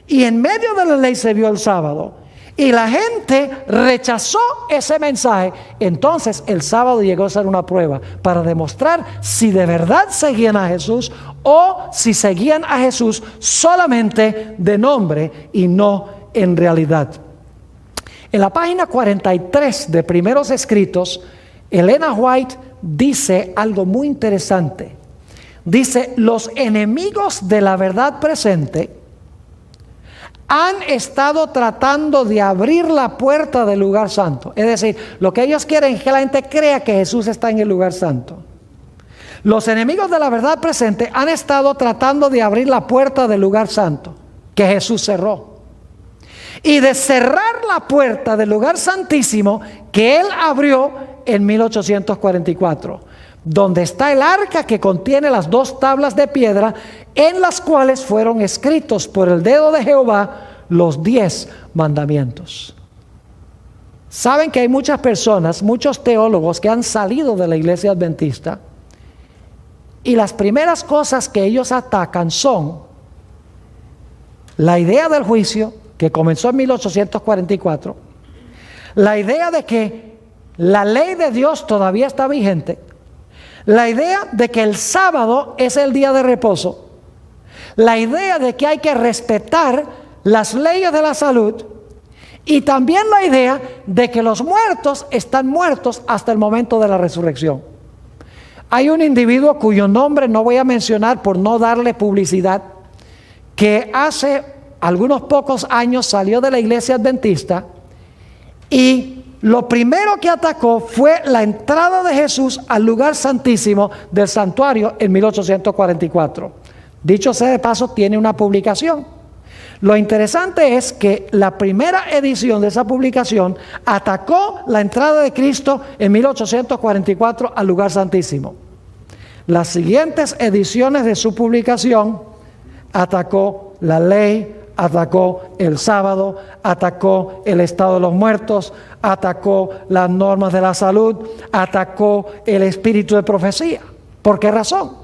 y en medio de la ley se vio el sábado, y la gente rechazó ese mensaje. Entonces el sábado llegó a ser una prueba para demostrar si de verdad seguían a Jesús o si seguían a Jesús solamente de nombre y no en realidad. En la página 43 de Primeros Escritos, Elena White dice algo muy interesante. Dice: los enemigos de la verdad presente han estado tratando de abrir la puerta del lugar santo. Es decir, lo que ellos quieren es que la gente crea que Jesús está en el lugar santo. Los enemigos de la verdad presente han estado tratando de abrir la puerta del lugar santo que Jesús cerró, y de cerrar la puerta del lugar santísimo que Él abrió en 1844, donde está el arca que contiene las 2 tablas de piedra, en las cuales fueron escritos por el dedo de Jehová los 10 mandamientos. Saben que hay muchas personas, muchos teólogos que han salido de la iglesia adventista, y las primeras cosas que ellos atacan son la idea del juicio, que comenzó en 1844, la idea de que la ley de Dios todavía está vigente, la idea de que el sábado es el día de reposo, la idea de que hay que respetar las leyes de la salud, y también la idea de que los muertos están muertos hasta el momento de la resurrección. Hay un individuo cuyo nombre no voy a mencionar por no darle publicidad, que hace algunos pocos años salió de la iglesia adventista, y lo primero que atacó fue la entrada de Jesús al lugar santísimo del santuario en 1844. Dicho sea de paso, tiene una publicación. Lo interesante es que la primera edición de esa publicación atacó la entrada de Cristo en 1844 al lugar santísimo. Las siguientes ediciones de su publicación atacó la ley, atacó el sábado, atacó el estado de los muertos, atacó las normas de la salud, atacó el espíritu de profecía. ¿Por qué razón?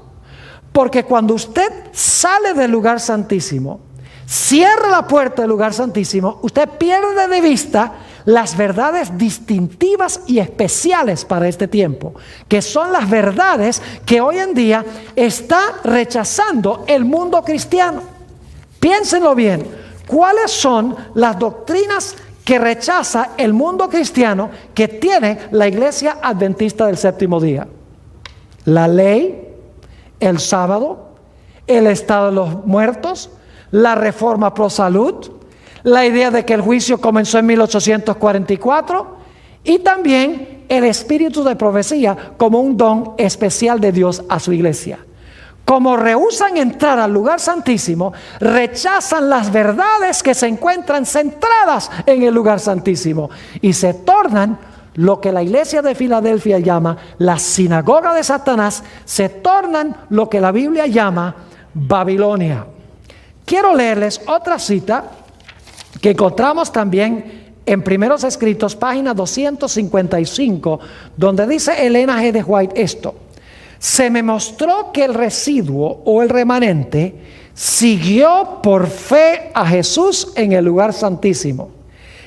Porque cuando usted sale del lugar santísimo, cierra la puerta del lugar santísimo, usted pierde de vista las verdades distintivas y especiales para este tiempo, que son las verdades que hoy en día está rechazando el mundo cristiano. Piénsenlo bien, ¿cuáles son las doctrinas que rechaza el mundo cristiano que tiene la iglesia adventista del séptimo día? La ley, el sábado, el estado de los muertos, la reforma pro salud, la idea de que el juicio comenzó en 1844, y también el espíritu de profecía como un don especial de Dios a su iglesia. Como rehúsan entrar al lugar santísimo, rechazan las verdades que se encuentran centradas en el lugar santísimo y se tornan lo que la iglesia de Filadelfia llama la sinagoga de Satanás, se tornan lo que la Biblia llama Babilonia. Quiero leerles otra cita que encontramos también en Primeros Escritos, página 255, donde dice Elena G. de White esto: se me mostró que el residuo o el remanente siguió por fe a Jesús en el lugar santísimo,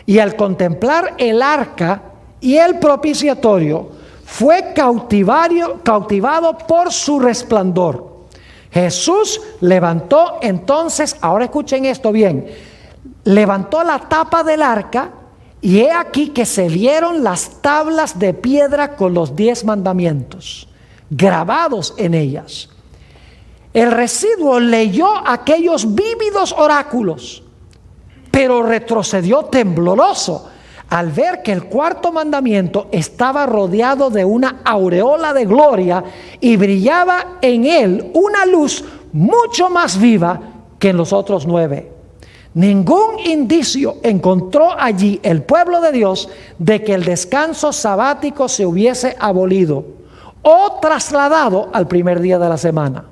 y al contemplar el arca y el propiciatorio fue cautivado por su resplandor. Jesús levantó entonces, ahora escuchen esto bien, levantó la tapa del arca, y he aquí que se vieron las tablas de piedra con los 10 mandamientos grabados en ellas. El residuo leyó aquellos vívidos oráculos, pero retrocedió tembloroso al ver que el cuarto mandamiento estaba rodeado de una aureola de gloria y brillaba en él una luz mucho más viva que en los otros 9. Ningún indicio encontró allí el pueblo de Dios de que el descanso sabático se hubiese abolido o trasladado al primer día de la semana.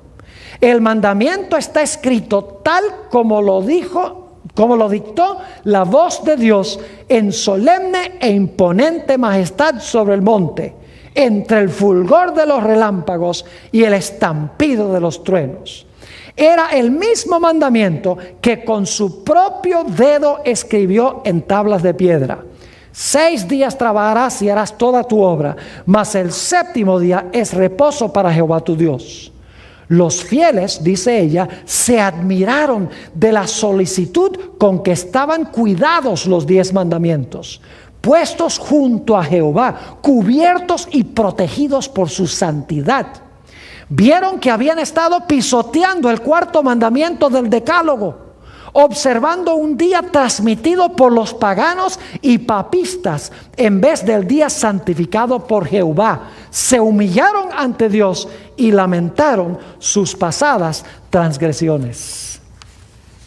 El mandamiento está escrito tal como lo dictó la voz de Dios en solemne e imponente majestad sobre el monte, entre el fulgor de los relámpagos y el estampido de los truenos. Era el mismo mandamiento que con su propio dedo escribió en tablas de piedra. 6 días trabajarás y harás toda tu obra, mas el séptimo día es reposo para Jehová tu Dios. Los fieles, dice ella, se admiraron de la solicitud con que estaban cuidados los 10 mandamientos, puestos junto a Jehová, cubiertos y protegidos por su santidad. Vieron que habían estado pisoteando el cuarto mandamiento del decálogo, observando un día transmitido por los paganos y papistas en vez del día santificado por Jehová. Se humillaron ante Dios y lamentaron sus pasadas transgresiones.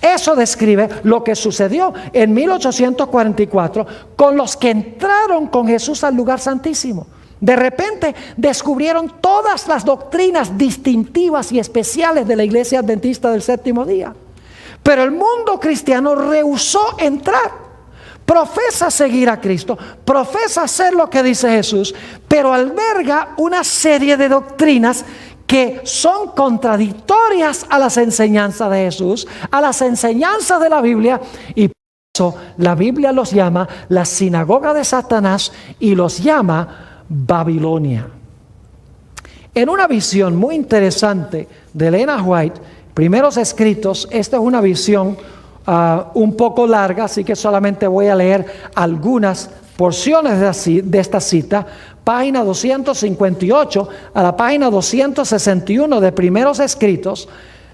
Eso describe lo que sucedió en 1844 con los que entraron con Jesús al lugar santísimo. De repente descubrieron todas las doctrinas distintivas y especiales de la Iglesia Adventista del Séptimo Día. Pero el mundo cristiano rehusó entrar. Profesa seguir a Cristo, profesa hacer lo que dice Jesús, pero alberga una serie de doctrinas que son contradictorias a las enseñanzas de Jesús, a las enseñanzas de la Biblia, y por eso la Biblia los llama la sinagoga de Satanás y los llama Babilonia. En una visión muy interesante de Elena White, Primeros Escritos, esta es una visión un poco larga, así que solamente voy a leer algunas porciones de esta cita, página 258 a la página 261 de Primeros Escritos.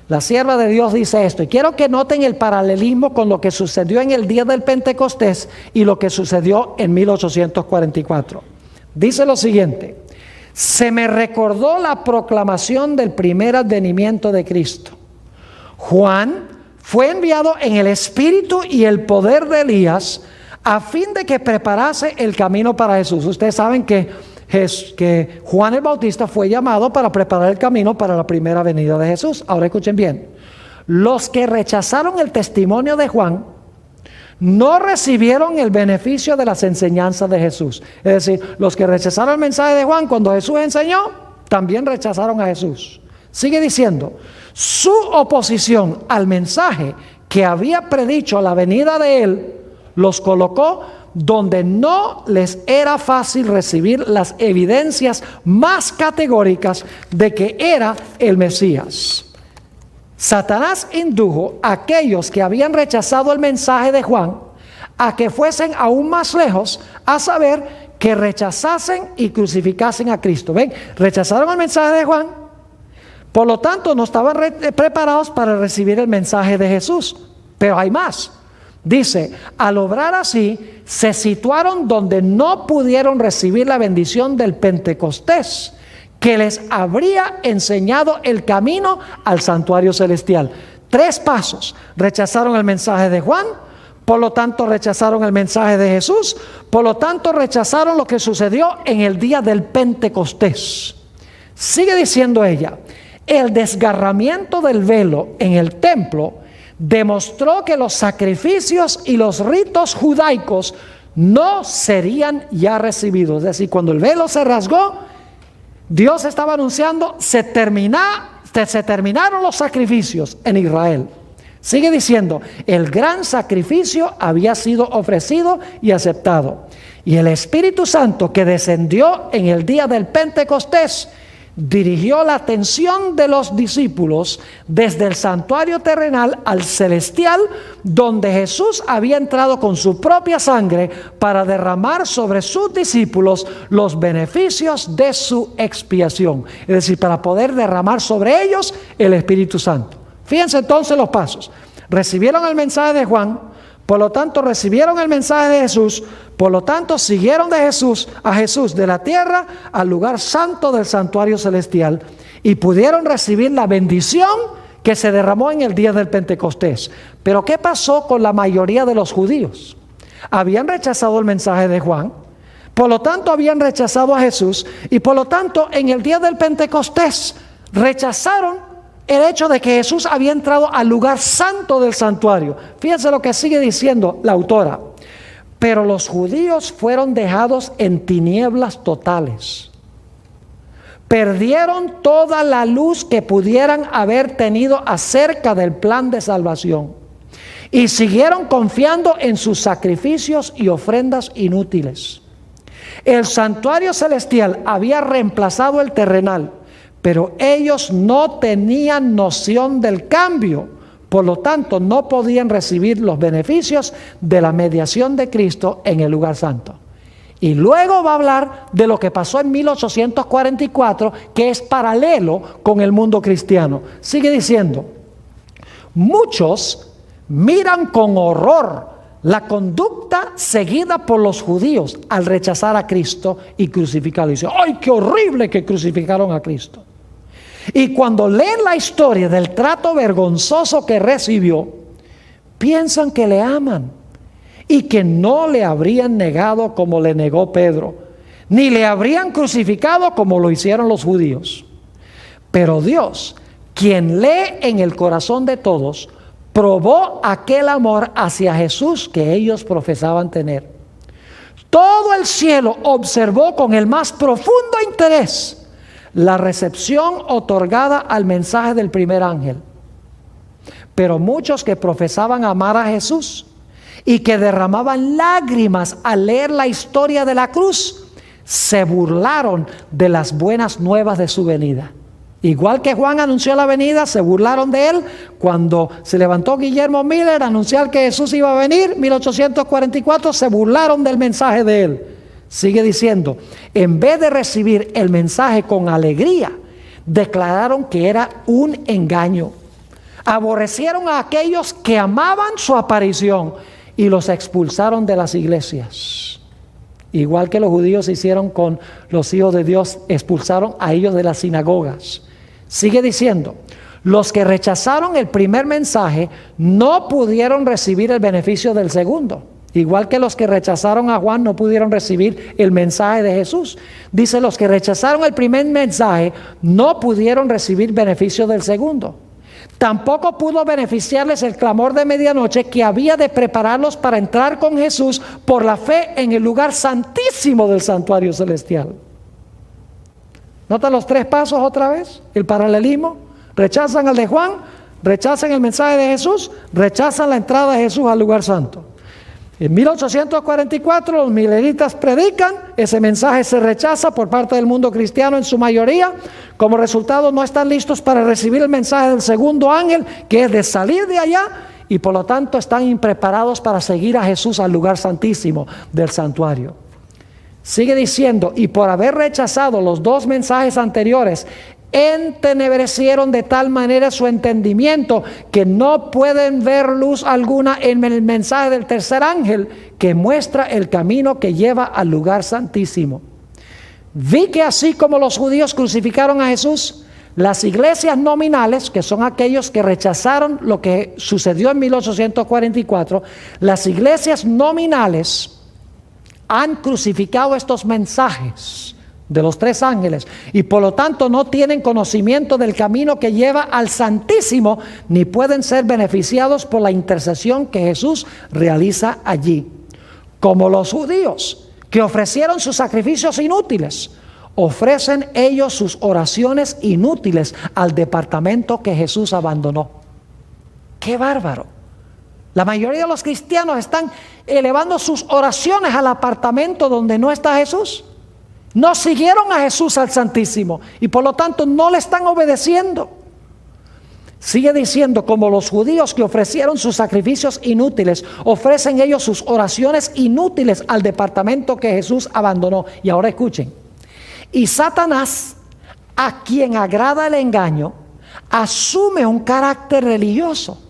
La sierva de Dios dice esto, y quiero que noten el paralelismo con lo que sucedió en el día del Pentecostés y lo que sucedió en 1844. Dice lo siguiente: se me recordó la proclamación del primer advenimiento de Cristo. Juan fue enviado en el espíritu y el poder de Elías a fin de que preparase el camino para Jesús. Ustedes saben que Juan el Bautista fue llamado para preparar el camino para la primera venida de Jesús. Ahora escuchen bien. Los que rechazaron el testimonio de Juan no recibieron el beneficio de las enseñanzas de Jesús. Es decir, los que rechazaron el mensaje de Juan cuando Jesús enseñó, también rechazaron a Jesús. Sigue diciendo, su oposición al mensaje que había predicho la venida de él, los colocó donde no les era fácil recibir las evidencias más categóricas de que era el Mesías. Satanás indujo a aquellos que habían rechazado el mensaje de Juan a que fuesen aún más lejos, a saber, que rechazasen y crucificasen a Cristo. ¿Ven? Rechazaron el mensaje de Juan, por lo tanto no estaban preparados para recibir el mensaje de Jesús. Pero hay más. Dice, al obrar así, se situaron donde no pudieron recibir la bendición del Pentecostés, que les habría enseñado el camino al santuario celestial. 3 pasos. Rechazaron el mensaje de Juan, por lo tanto rechazaron el mensaje de Jesús, por lo tanto rechazaron lo que sucedió en el día del Pentecostés. Sigue diciendo ella, el desgarramiento del velo en el templo demostró que los sacrificios y los ritos judaicos no serían ya recibidos. Es decir, cuando el velo se rasgó, Dios estaba anunciando, se terminaron los sacrificios en Israel. Sigue diciendo, el gran sacrificio había sido ofrecido y aceptado. Y el Espíritu Santo que descendió en el día del Pentecostés dirigió la atención de los discípulos desde el santuario terrenal al celestial, donde Jesús había entrado con su propia sangre para derramar sobre sus discípulos los beneficios de su expiación, es decir, para poder derramar sobre ellos el Espíritu Santo. Fíjense entonces los pasos. Recibieron el mensaje de Juan, por lo tanto recibieron el mensaje de Jesús, por lo tanto siguieron a Jesús de la tierra al lugar santo del santuario celestial y pudieron recibir la bendición que se derramó en el día del Pentecostés. Pero ¿qué pasó con la mayoría de los judíos? Habían rechazado el mensaje de Juan, por lo tanto habían rechazado a Jesús y por lo tanto en el día del Pentecostés rechazaron el hecho de que Jesús había entrado al lugar santo del santuario. Fíjense lo que sigue diciendo la autora. Pero los judíos fueron dejados en tinieblas totales. Perdieron toda la luz que pudieran haber tenido acerca del plan de salvación. Y siguieron confiando en sus sacrificios y ofrendas inútiles. El santuario celestial había reemplazado el terrenal, pero ellos no tenían noción del cambio, por lo tanto no podían recibir los beneficios de la mediación de Cristo en el lugar santo. Y luego va a hablar de lo que pasó en 1844, que es paralelo con el mundo cristiano. Sigue diciendo, muchos miran con horror la conducta seguida por los judíos al rechazar a Cristo y crucificarlo. Dicen, ¡ay, qué horrible que crucificaron a Cristo! Y cuando leen la historia del trato vergonzoso que recibió, piensan que le aman y que no le habrían negado como le negó Pedro, ni le habrían crucificado como lo hicieron los judíos. Pero Dios, quien lee en el corazón de todos, probó aquel amor hacia Jesús que ellos profesaban tener. Todo el cielo observó con el más profundo interés la recepción otorgada al mensaje del primer ángel. Pero muchos que profesaban amar a Jesús y que derramaban lágrimas al leer la historia de la cruz, se burlaron de las buenas nuevas de su venida. Igual que Juan anunció la venida, se burlaron de él. Cuando se levantó Guillermo Miller a anunciar que Jesús iba a venir, 1844, se burlaron del mensaje de él. Sigue diciendo, en vez de recibir el mensaje con alegría, declararon que era un engaño. Aborrecieron a aquellos que amaban su aparición y los expulsaron de las iglesias. Igual que los judíos hicieron con los hijos de Dios, expulsaron a ellos de las sinagogas. Sigue diciendo, los que rechazaron el primer mensaje no pudieron recibir el beneficio del segundo. Igual que los que rechazaron a Juan no pudieron recibir el mensaje de Jesús. Dice, los que rechazaron el primer mensaje no pudieron recibir beneficio del segundo. Tampoco pudo beneficiarles el clamor de medianoche que había de prepararlos para entrar con Jesús por la fe en el lugar santísimo del santuario celestial. ¿Notan los tres pasos otra vez? El paralelismo. Rechazan al de Juan, rechazan el mensaje de Jesús, rechazan la entrada de Jesús al lugar santo. En 1844 los mileritas predican, ese mensaje se rechaza por parte del mundo cristiano en su mayoría. Como resultado no están listos para recibir el mensaje del segundo ángel, que es de salir de allá, y por lo tanto están impreparados para seguir a Jesús al lugar santísimo del santuario. Sigue diciendo, y por haber rechazado los dos mensajes anteriores, entenebrecieron de tal manera su entendimiento que no pueden ver luz alguna en el mensaje del tercer ángel que muestra el camino que lleva al lugar santísimo. Vi que así como los judíos crucificaron a Jesús, las iglesias nominales, que son aquellos que rechazaron lo que sucedió en 1844, las iglesias nominales han crucificado estos mensajes de los tres ángeles y por lo tanto no tienen conocimiento del camino que lleva al Santísimo, ni pueden ser beneficiados por la intercesión que Jesús realiza allí. Como los judíos que ofrecieron sus sacrificios inútiles, ofrecen ellos sus oraciones inútiles al departamento que Jesús abandonó. ¡Qué bárbaro! La mayoría de los cristianos están elevando sus oraciones al apartamento donde no está Jesús. No siguieron a Jesús al Santísimo y por lo tanto no le están obedeciendo. Sigue diciendo, como los judíos que ofrecieron sus sacrificios inútiles, ofrecen ellos sus oraciones inútiles al departamento que Jesús abandonó. Y ahora escuchen. Y Satanás, a quien agrada el engaño, asume un carácter religioso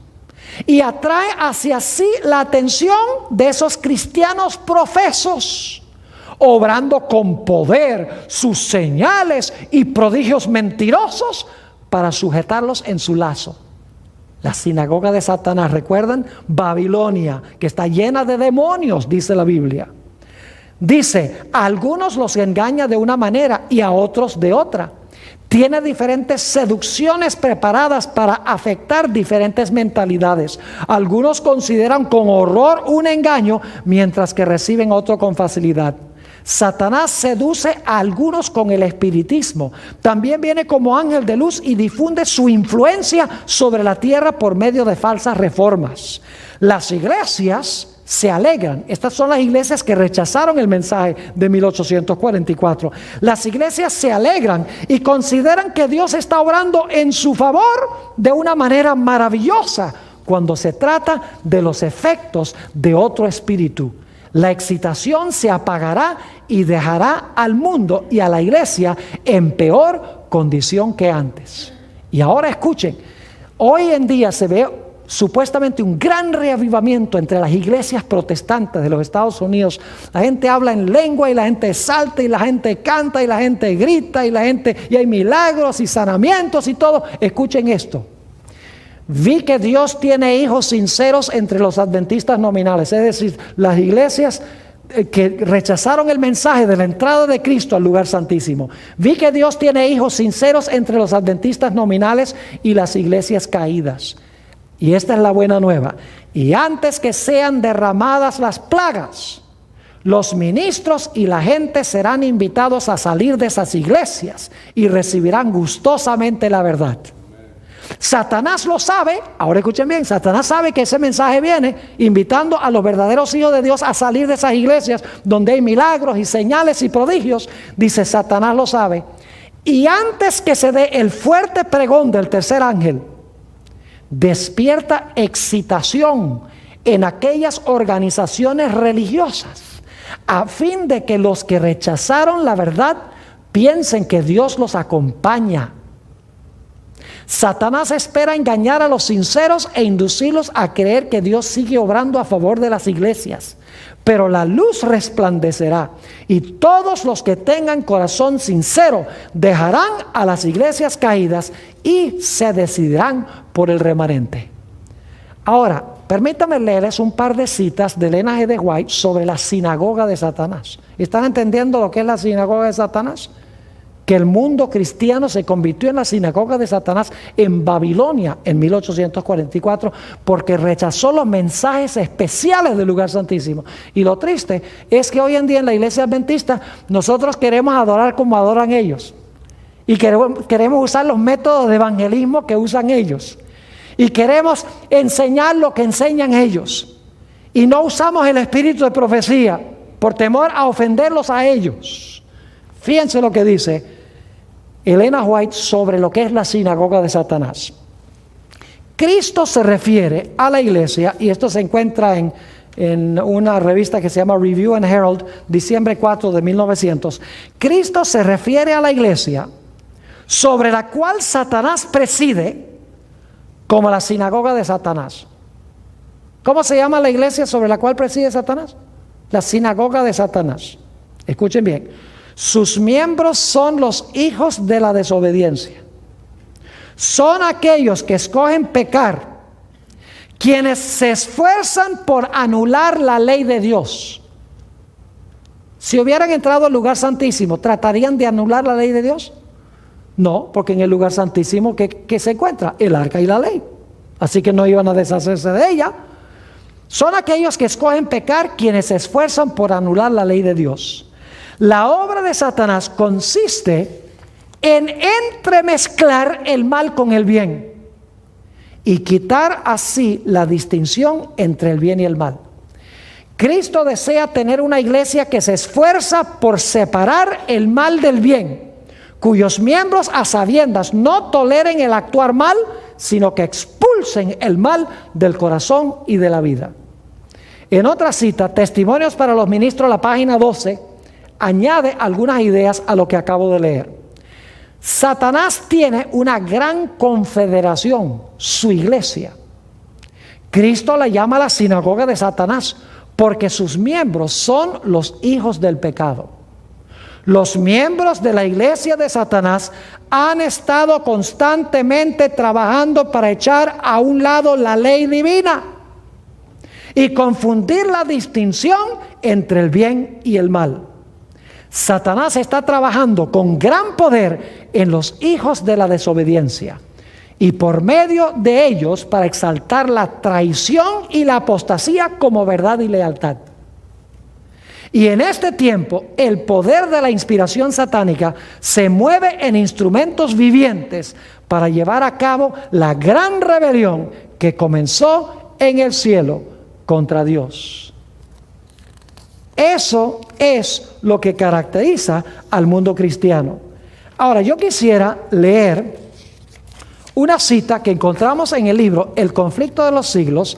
y atrae hacia sí la atención de esos cristianos profesos, obrando con poder sus señales y prodigios mentirosos para sujetarlos en su lazo. La sinagoga de Satanás, ¿recuerdan? Babilonia, que está llena de demonios, dice la Biblia. Dice, a algunos los engaña de una manera y a otros de otra. Tiene diferentes seducciones preparadas para afectar diferentes mentalidades. Algunos consideran con horror un engaño, mientras que reciben otro con facilidad. Satanás seduce a algunos con el espiritismo. También viene como ángel de luz y difunde su influencia sobre la tierra por medio de falsas reformas. Las iglesias se alegran. Estas son las iglesias que rechazaron el mensaje de 1844. Las iglesias se alegran y consideran que Dios está obrando en su favor de una manera maravillosa cuando se trata de los efectos de otro espíritu. La excitación se apagará y dejará al mundo y a la iglesia en peor condición que antes. Y ahora escuchen, hoy en día se ve supuestamente un gran reavivamiento entre las iglesias protestantes de los Estados Unidos. La gente habla en lengua y la gente salta y la gente canta y la gente grita y hay milagros y sanamientos y todo. Escuchen esto. Vi que Dios tiene hijos sinceros entre los adventistas nominales, es decir, las iglesias que rechazaron el mensaje de la entrada de Cristo al lugar santísimo. Vi que Dios tiene hijos sinceros entre los adventistas nominales y las iglesias caídas. Y esta es la buena nueva. Y antes que sean derramadas las plagas, los ministros y la gente serán invitados a salir de esas iglesias y recibirán gustosamente la verdad. Satanás lo sabe. Ahora escuchen bien, Satanás sabe que ese mensaje viene invitando a los verdaderos hijos de Dios a salir de esas iglesias donde hay milagros y señales y prodigios. Dice, Satanás lo sabe. Y antes que se dé el fuerte pregón del tercer ángel, despierta excitación en aquellas organizaciones religiosas a fin de que los que rechazaron la verdad piensen que Dios los acompaña. Satanás espera engañar a los sinceros e inducirlos a creer que Dios sigue obrando a favor de las iglesias. Pero la luz resplandecerá y todos los que tengan corazón sincero dejarán a las iglesias caídas y se decidirán por el remanente. Ahora, permítame leerles un par de citas de Elena G. de White sobre la sinagoga de Satanás. ¿Están entendiendo lo que es la sinagoga de Satanás? Que el mundo cristiano se convirtió en la sinagoga de Satanás en Babilonia en 1844 porque rechazó los mensajes especiales del lugar santísimo. Y lo triste es que hoy en día en la iglesia adventista nosotros queremos adorar como adoran ellos y queremos usar los métodos de evangelismo que usan ellos y queremos enseñar lo que enseñan ellos y no usamos el espíritu de profecía por temor a ofenderlos a ellos. Fíjense lo que dice Elena White sobre lo que es la sinagoga de Satanás. Cristo se refiere a la iglesia, y esto se encuentra en una revista que se llama Review and Herald, diciembre 4 de 1900. Cristo se refiere a la iglesia sobre la cual Satanás preside como la sinagoga de Satanás. ¿Cómo se llama la iglesia sobre la cual preside Satanás? La sinagoga de Satanás. Escuchen bien. Sus miembros son los hijos de la desobediencia. Son aquellos que escogen pecar, quienes se esfuerzan por anular la ley de Dios. Si hubieran entrado al lugar santísimo, ¿tratarían de anular la ley de Dios? No, porque en el lugar santísimo ¿qué se encuentra? El arca y la ley. Así que no iban a deshacerse de ella. Son aquellos que escogen pecar, quienes se esfuerzan por anular la ley de Dios. La obra de Satanás consiste en entremezclar el mal con el bien y quitar así la distinción entre el bien y el mal. Cristo desea tener una iglesia que se esfuerza por separar el mal del bien, cuyos miembros a sabiendas no toleren el actuar mal, sino que expulsen el mal del corazón y de la vida. En otra cita, Testimonios para los Ministros, la página 12, añade algunas ideas a lo que acabo de leer. Satanás tiene una gran confederación, su iglesia. Cristo la llama la sinagoga de Satanás, porque sus miembros son los hijos del pecado. Los miembros de la iglesia de Satanás han estado constantemente trabajando para echar a un lado la ley divina y confundir la distinción entre el bien y el mal. Satanás está trabajando con gran poder en los hijos de la desobediencia y por medio de ellos para exaltar la traición y la apostasía como verdad y lealtad. Y en este tiempo el poder de la inspiración satánica se mueve en instrumentos vivientes para llevar a cabo la gran rebelión que comenzó en el cielo contra Dios. Eso es lo que caracteriza al mundo cristiano. Ahora, yo quisiera leer una cita que encontramos en el libro El conflicto de los siglos,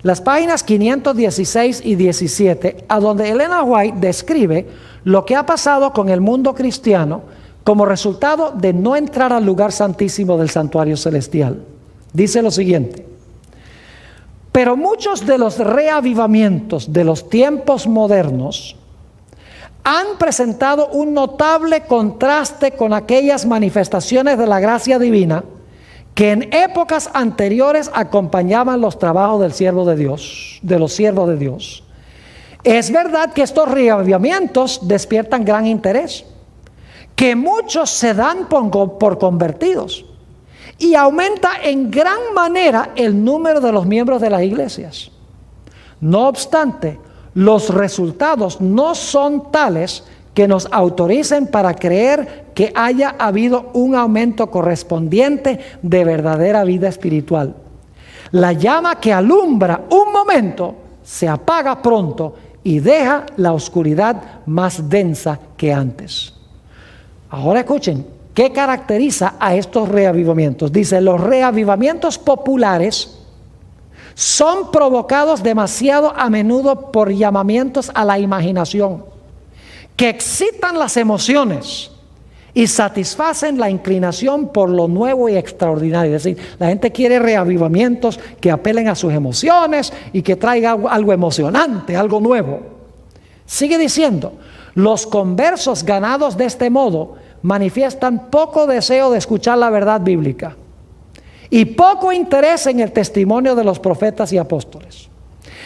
las páginas 516 y 17, a donde Elena White describe lo que ha pasado con el mundo cristiano como resultado de no entrar al lugar santísimo del santuario celestial. Dice lo siguiente: pero muchos de los reavivamientos de los tiempos modernos han presentado un notable contraste con aquellas manifestaciones de la gracia divina que en épocas anteriores acompañaban los trabajos del siervo de Dios, de los siervos de Dios. Es verdad que estos reavivamientos despiertan gran interés, que muchos se dan por convertidos y aumenta en gran manera el número de los miembros de las iglesias. No obstante, los resultados no son tales que nos autoricen para creer que haya habido un aumento correspondiente de verdadera vida espiritual. La llama que alumbra un momento se apaga pronto y deja la oscuridad más densa que antes. Ahora escuchen, ¿qué caracteriza a estos reavivamientos? Dice, los reavivamientos populares son provocados demasiado a menudo por llamamientos a la imaginación, que excitan las emociones y satisfacen la inclinación por lo nuevo y extraordinario. Es decir, la gente quiere reavivamientos que apelen a sus emociones y que traigan algo emocionante, algo nuevo. Sigue diciendo, los conversos ganados de este modo manifiestan poco deseo de escuchar la verdad bíblica y poco interés en el testimonio de los profetas y apóstoles.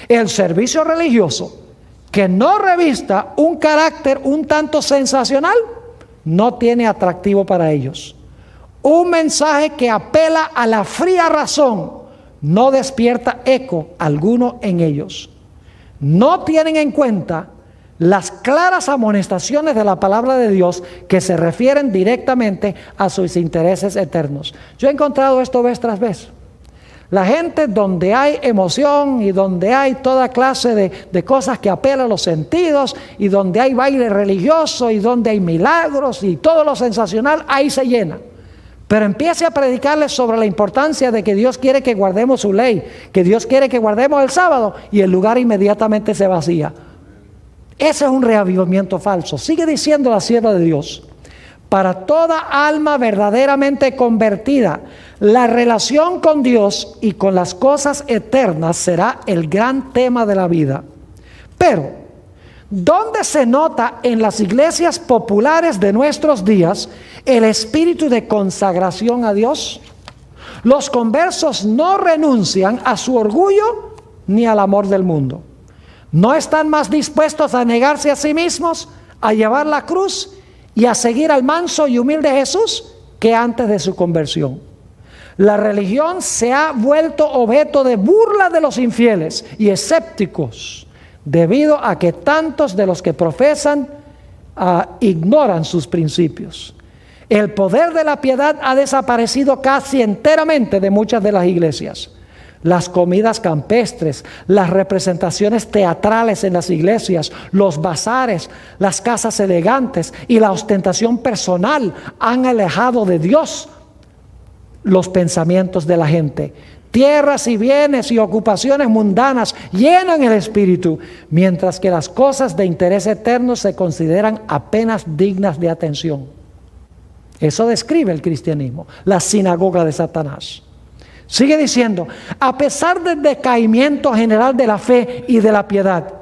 El servicio religioso que no revista un carácter un tanto sensacional no tiene atractivo para ellos. Un mensaje que apela a la fría razón no despierta eco alguno en ellos. No tienen en cuenta las claras amonestaciones de la palabra de Dios que se refieren directamente a sus intereses eternos. Yo he encontrado esto vez tras vez. La gente donde hay emoción y donde hay toda clase de cosas que apelan a los sentidos y donde hay baile religioso y donde hay milagros y todo lo sensacional, ahí se llena. Pero empiece a predicarles sobre la importancia de que Dios quiere que guardemos su ley, que Dios quiere que guardemos el sábado y el lugar inmediatamente se vacía. Ese es un reavivamiento falso. Sigue diciendo la sierva de Dios: para toda alma verdaderamente convertida, la relación con Dios y con las cosas eternas será el gran tema de la vida. Pero, ¿dónde se nota en las iglesias populares de nuestros días el espíritu de consagración a Dios? Los conversos no renuncian a su orgullo ni al amor del mundo. No están más dispuestos a negarse a sí mismos, a llevar la cruz y a seguir al manso y humilde Jesús que antes de su conversión. La religión se ha vuelto objeto de burla de los infieles y escépticos, debido a que tantos de los que profesan ignoran sus principios. El poder de la piedad ha desaparecido casi enteramente de muchas de las iglesias. las comidas campestres, las representaciones teatrales en las iglesias, los bazares, las casas elegantes y la ostentación personal han alejado de Dios los pensamientos de la gente. Tierras y bienes y ocupaciones mundanas llenan el espíritu, mientras que las cosas de interés eterno se consideran apenas dignas de atención. Eso describe el cristianismo, la sinagoga de Satanás. Sigue diciendo, a pesar del decaimiento general de la fe y de la piedad,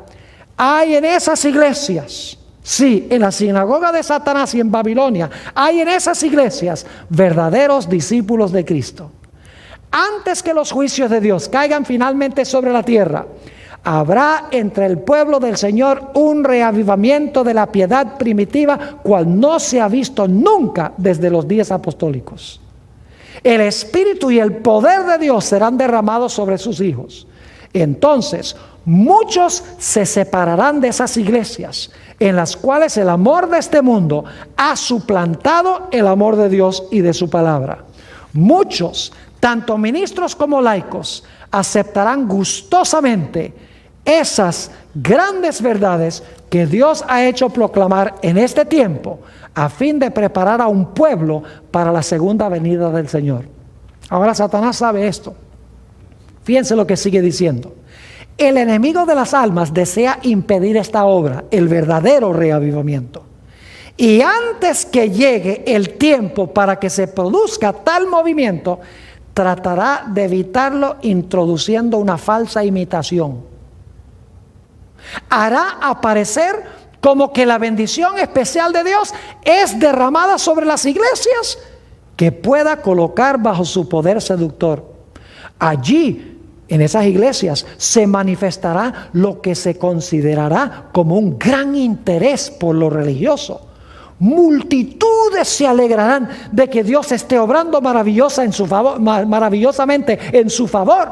hay en esas iglesias, sí, en la sinagoga de Satanás y en Babilonia, hay en esas iglesias verdaderos discípulos de Cristo. Antes que los juicios de Dios caigan finalmente sobre la tierra, habrá entre el pueblo del Señor un reavivamiento de la piedad primitiva, cual no se ha visto nunca desde los días apostólicos. El Espíritu y el poder de Dios serán derramados sobre sus hijos. Entonces, muchos se separarán de esas iglesias, en las cuales el amor de este mundo ha suplantado el amor de Dios y de su palabra. Muchos, tanto ministros como laicos, aceptarán gustosamente esas grandes verdades que Dios ha hecho proclamar en este tiempo, a fin de preparar a un pueblo para la segunda venida del Señor. Ahora Satanás sabe esto. Fíjense lo que sigue diciendo. El enemigo de las almas desea impedir esta obra, el verdadero reavivamiento. Y antes que llegue el tiempo para que se produzca tal movimiento, tratará de evitarlo introduciendo una falsa imitación. Hará aparecer como que la bendición especial de Dios es derramada sobre las iglesias que pueda colocar bajo su poder seductor. Allí, en esas iglesias, se manifestará lo que se considerará como un gran interés por lo religioso. Multitudes se alegrarán de que Dios esté obrando maravillosamente en su favor,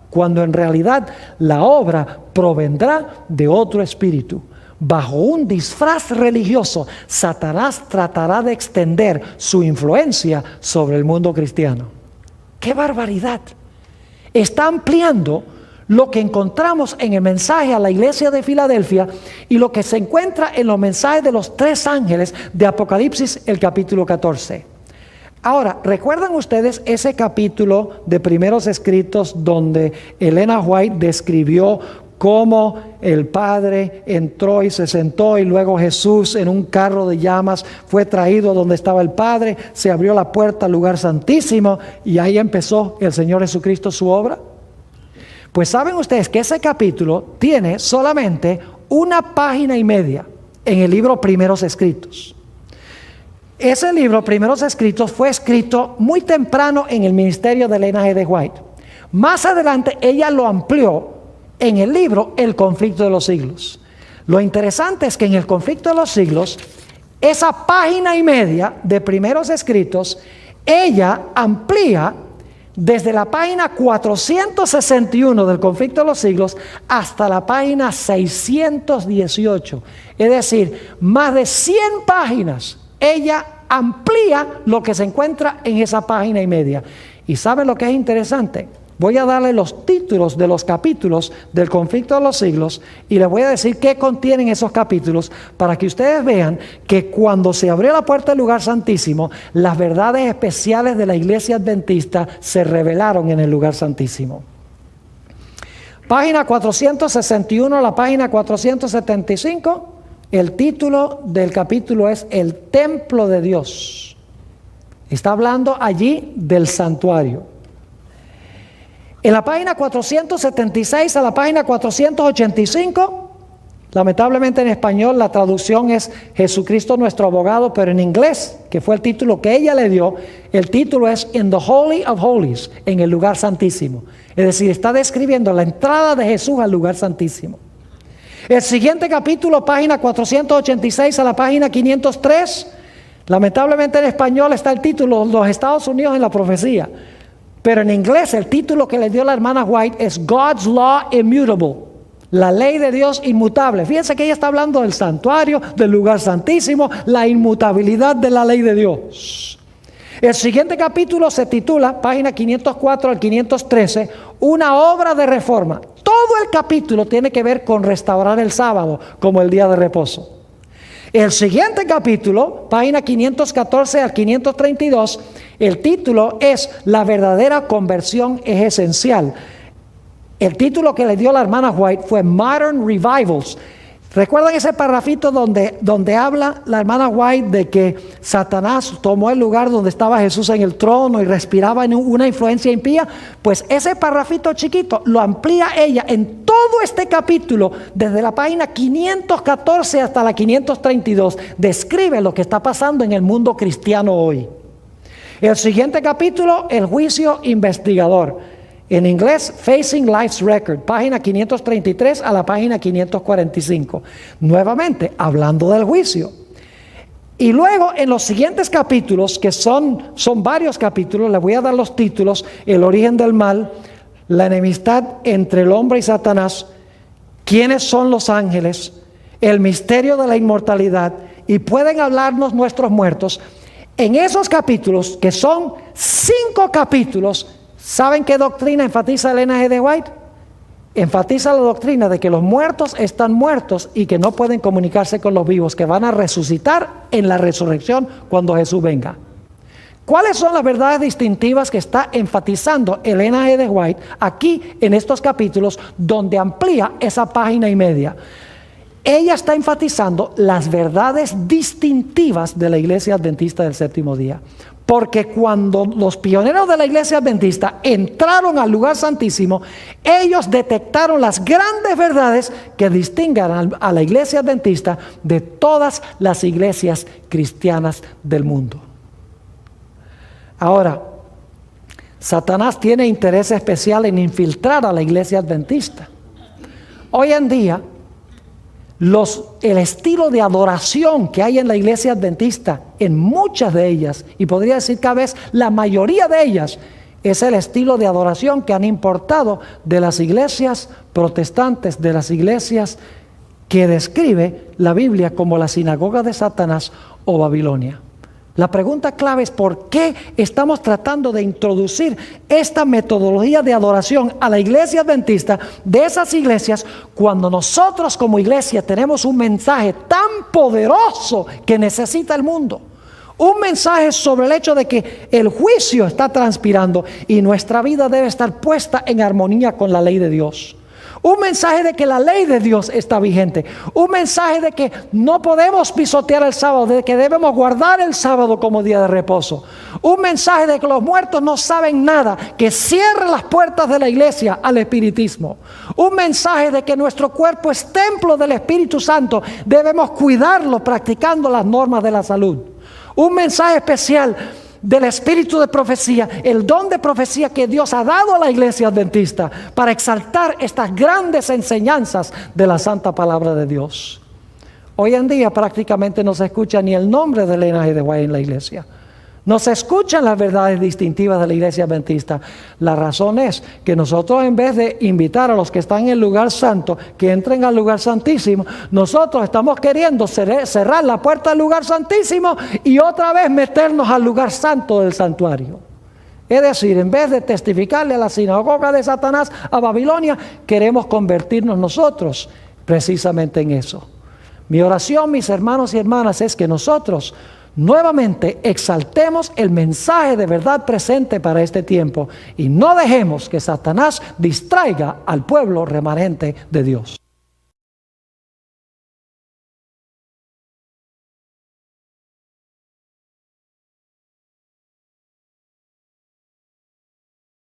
cuando en realidad la obra provendrá de otro espíritu. Bajo un disfraz religioso, Satanás tratará de extender su influencia sobre el mundo cristiano. ¡Qué barbaridad! Está ampliando lo que encontramos en el mensaje a la iglesia de Filadelfia y lo que se encuentra en los mensajes de los 3 ángeles de Apocalipsis, el capítulo 14. Ahora, ¿recuerdan ustedes ese capítulo de Primeros Escritos donde Elena White describió cómo el Padre entró y se sentó y luego Jesús en un carro de llamas fue traído donde estaba el Padre, se abrió la puerta al lugar santísimo y ahí empezó el Señor Jesucristo su obra? Pues saben ustedes que ese capítulo tiene solamente 1 página y media en el libro Primeros Escritos. Ese libro, Primeros Escritos, fue escrito muy temprano en el ministerio de Elena G. White. Más adelante ella lo amplió en el libro El Conflicto de los Siglos. Lo interesante es que en El Conflicto de los Siglos, esa página y media de Primeros Escritos, ella amplía desde la página 461 del Conflicto de los Siglos hasta la página 618. Es decir, más de 100 páginas. Ella amplía lo que se encuentra en esa página y media. ¿Y saben lo que es interesante? Voy a darle los títulos de los capítulos del Conflicto de los Siglos y les voy a decir qué contienen esos capítulos para que ustedes vean que cuando se abrió la puerta del lugar santísimo, las verdades especiales de la iglesia adventista se revelaron en el lugar santísimo. Página 461 a la página 475, el título del capítulo es El Templo de Dios. Está hablando allí del santuario. En la página 476 a la página 485, lamentablemente en español la traducción es Jesucristo nuestro abogado, pero en inglés, que fue el título que ella le dio, el título es In the Holy of Holies, en el lugar santísimo. Es decir, está describiendo la entrada de Jesús al lugar santísimo. El siguiente capítulo, página 486 a la página 503, lamentablemente en español está el título Los Estados Unidos en la profecía. Pero en inglés el título que le dio la hermana White es God's Law Immutable, la ley de Dios inmutable. Fíjense que ella está hablando del santuario, del lugar santísimo, la inmutabilidad de la ley de Dios. El siguiente capítulo se titula, página 504 al 513, una obra de reforma. Todo el capítulo tiene que ver con restaurar el sábado como el día de reposo. El siguiente capítulo, página 514 al 532, el título es La verdadera conversión es esencial. El título que le dio la hermana White fue Modern Revivals. ¿Recuerdan ese parrafito donde habla la hermana White de que Satanás tomó el lugar donde estaba Jesús en el trono y respiraba en una influencia impía? Pues ese parrafito chiquito lo amplía ella en todo este capítulo, desde la página 514 hasta la 532. Describe lo que está pasando en el mundo cristiano hoy. El siguiente capítulo, el juicio investigador. En inglés, Facing Life's Record, página 533 a la página 545. Nuevamente, hablando del juicio. Y luego, en los siguientes capítulos, que son varios capítulos, les voy a dar los títulos: el origen del mal, la enemistad entre el hombre y Satanás, quiénes son los ángeles, el misterio de la inmortalidad, y pueden hablarnos nuestros muertos. En esos capítulos, que son 5 capítulos, ¿saben qué doctrina enfatiza Elena G. de White? Enfatiza la doctrina de que los muertos están muertos y que no pueden comunicarse con los vivos, que van a resucitar en la resurrección cuando Jesús venga. ¿Cuáles son las verdades distintivas que está enfatizando Elena G. de White aquí en estos capítulos, donde amplía esa página y media? Ella está enfatizando las verdades distintivas de la Iglesia Adventista del Séptimo Día. Porque cuando los pioneros de la Iglesia Adventista entraron al lugar santísimo, ellos detectaron las grandes verdades que distinguen a la Iglesia Adventista de todas las iglesias cristianas del mundo. Ahora, Satanás tiene interés especial en infiltrar a la Iglesia Adventista. Hoy en día, el estilo de adoración que hay en la Iglesia Adventista, en muchas de ellas, y podría decir cada vez la mayoría de ellas, es el estilo de adoración que han importado de las iglesias protestantes, de las iglesias que describe la Biblia como la sinagoga de Satanás o Babilonia. La pregunta clave es: ¿por qué estamos tratando de introducir esta metodología de adoración a la iglesia adventista de esas iglesias, cuando nosotros como iglesia tenemos un mensaje tan poderoso que necesita el mundo? Un mensaje sobre el hecho de que el juicio está transpirando y nuestra vida debe estar puesta en armonía con la ley de Dios. Un mensaje de que la ley de Dios está vigente. Un mensaje de que no podemos pisotear el sábado, de que debemos guardar el sábado como día de reposo. Un mensaje de que los muertos no saben nada, que cierre las puertas de la iglesia al espiritismo. Un mensaje de que nuestro cuerpo es templo del Espíritu Santo, debemos cuidarlo practicando las normas de la salud. Un mensaje especial del espíritu de profecía, el don de profecía que Dios ha dado a la iglesia adventista para exaltar estas grandes enseñanzas de la santa palabra de Dios. Hoy en día prácticamente no se escucha ni el nombre de Elena G. de White en la iglesia. No se escuchan las verdades distintivas de la iglesia adventista. La razón es que nosotros, en vez de invitar a los que están en el lugar santo que entren al lugar santísimo, nosotros estamos queriendo cerrar la puerta del lugar santísimo y otra vez meternos al lugar santo del santuario. Es decir, en vez de testificarle a la sinagoga de Satanás, a Babilonia, queremos convertirnos nosotros precisamente en eso. Mi oración, mis hermanos y hermanas, es que nosotros nuevamente exaltemos el mensaje de verdad presente para este tiempo y no dejemos que Satanás distraiga al pueblo remanente de Dios.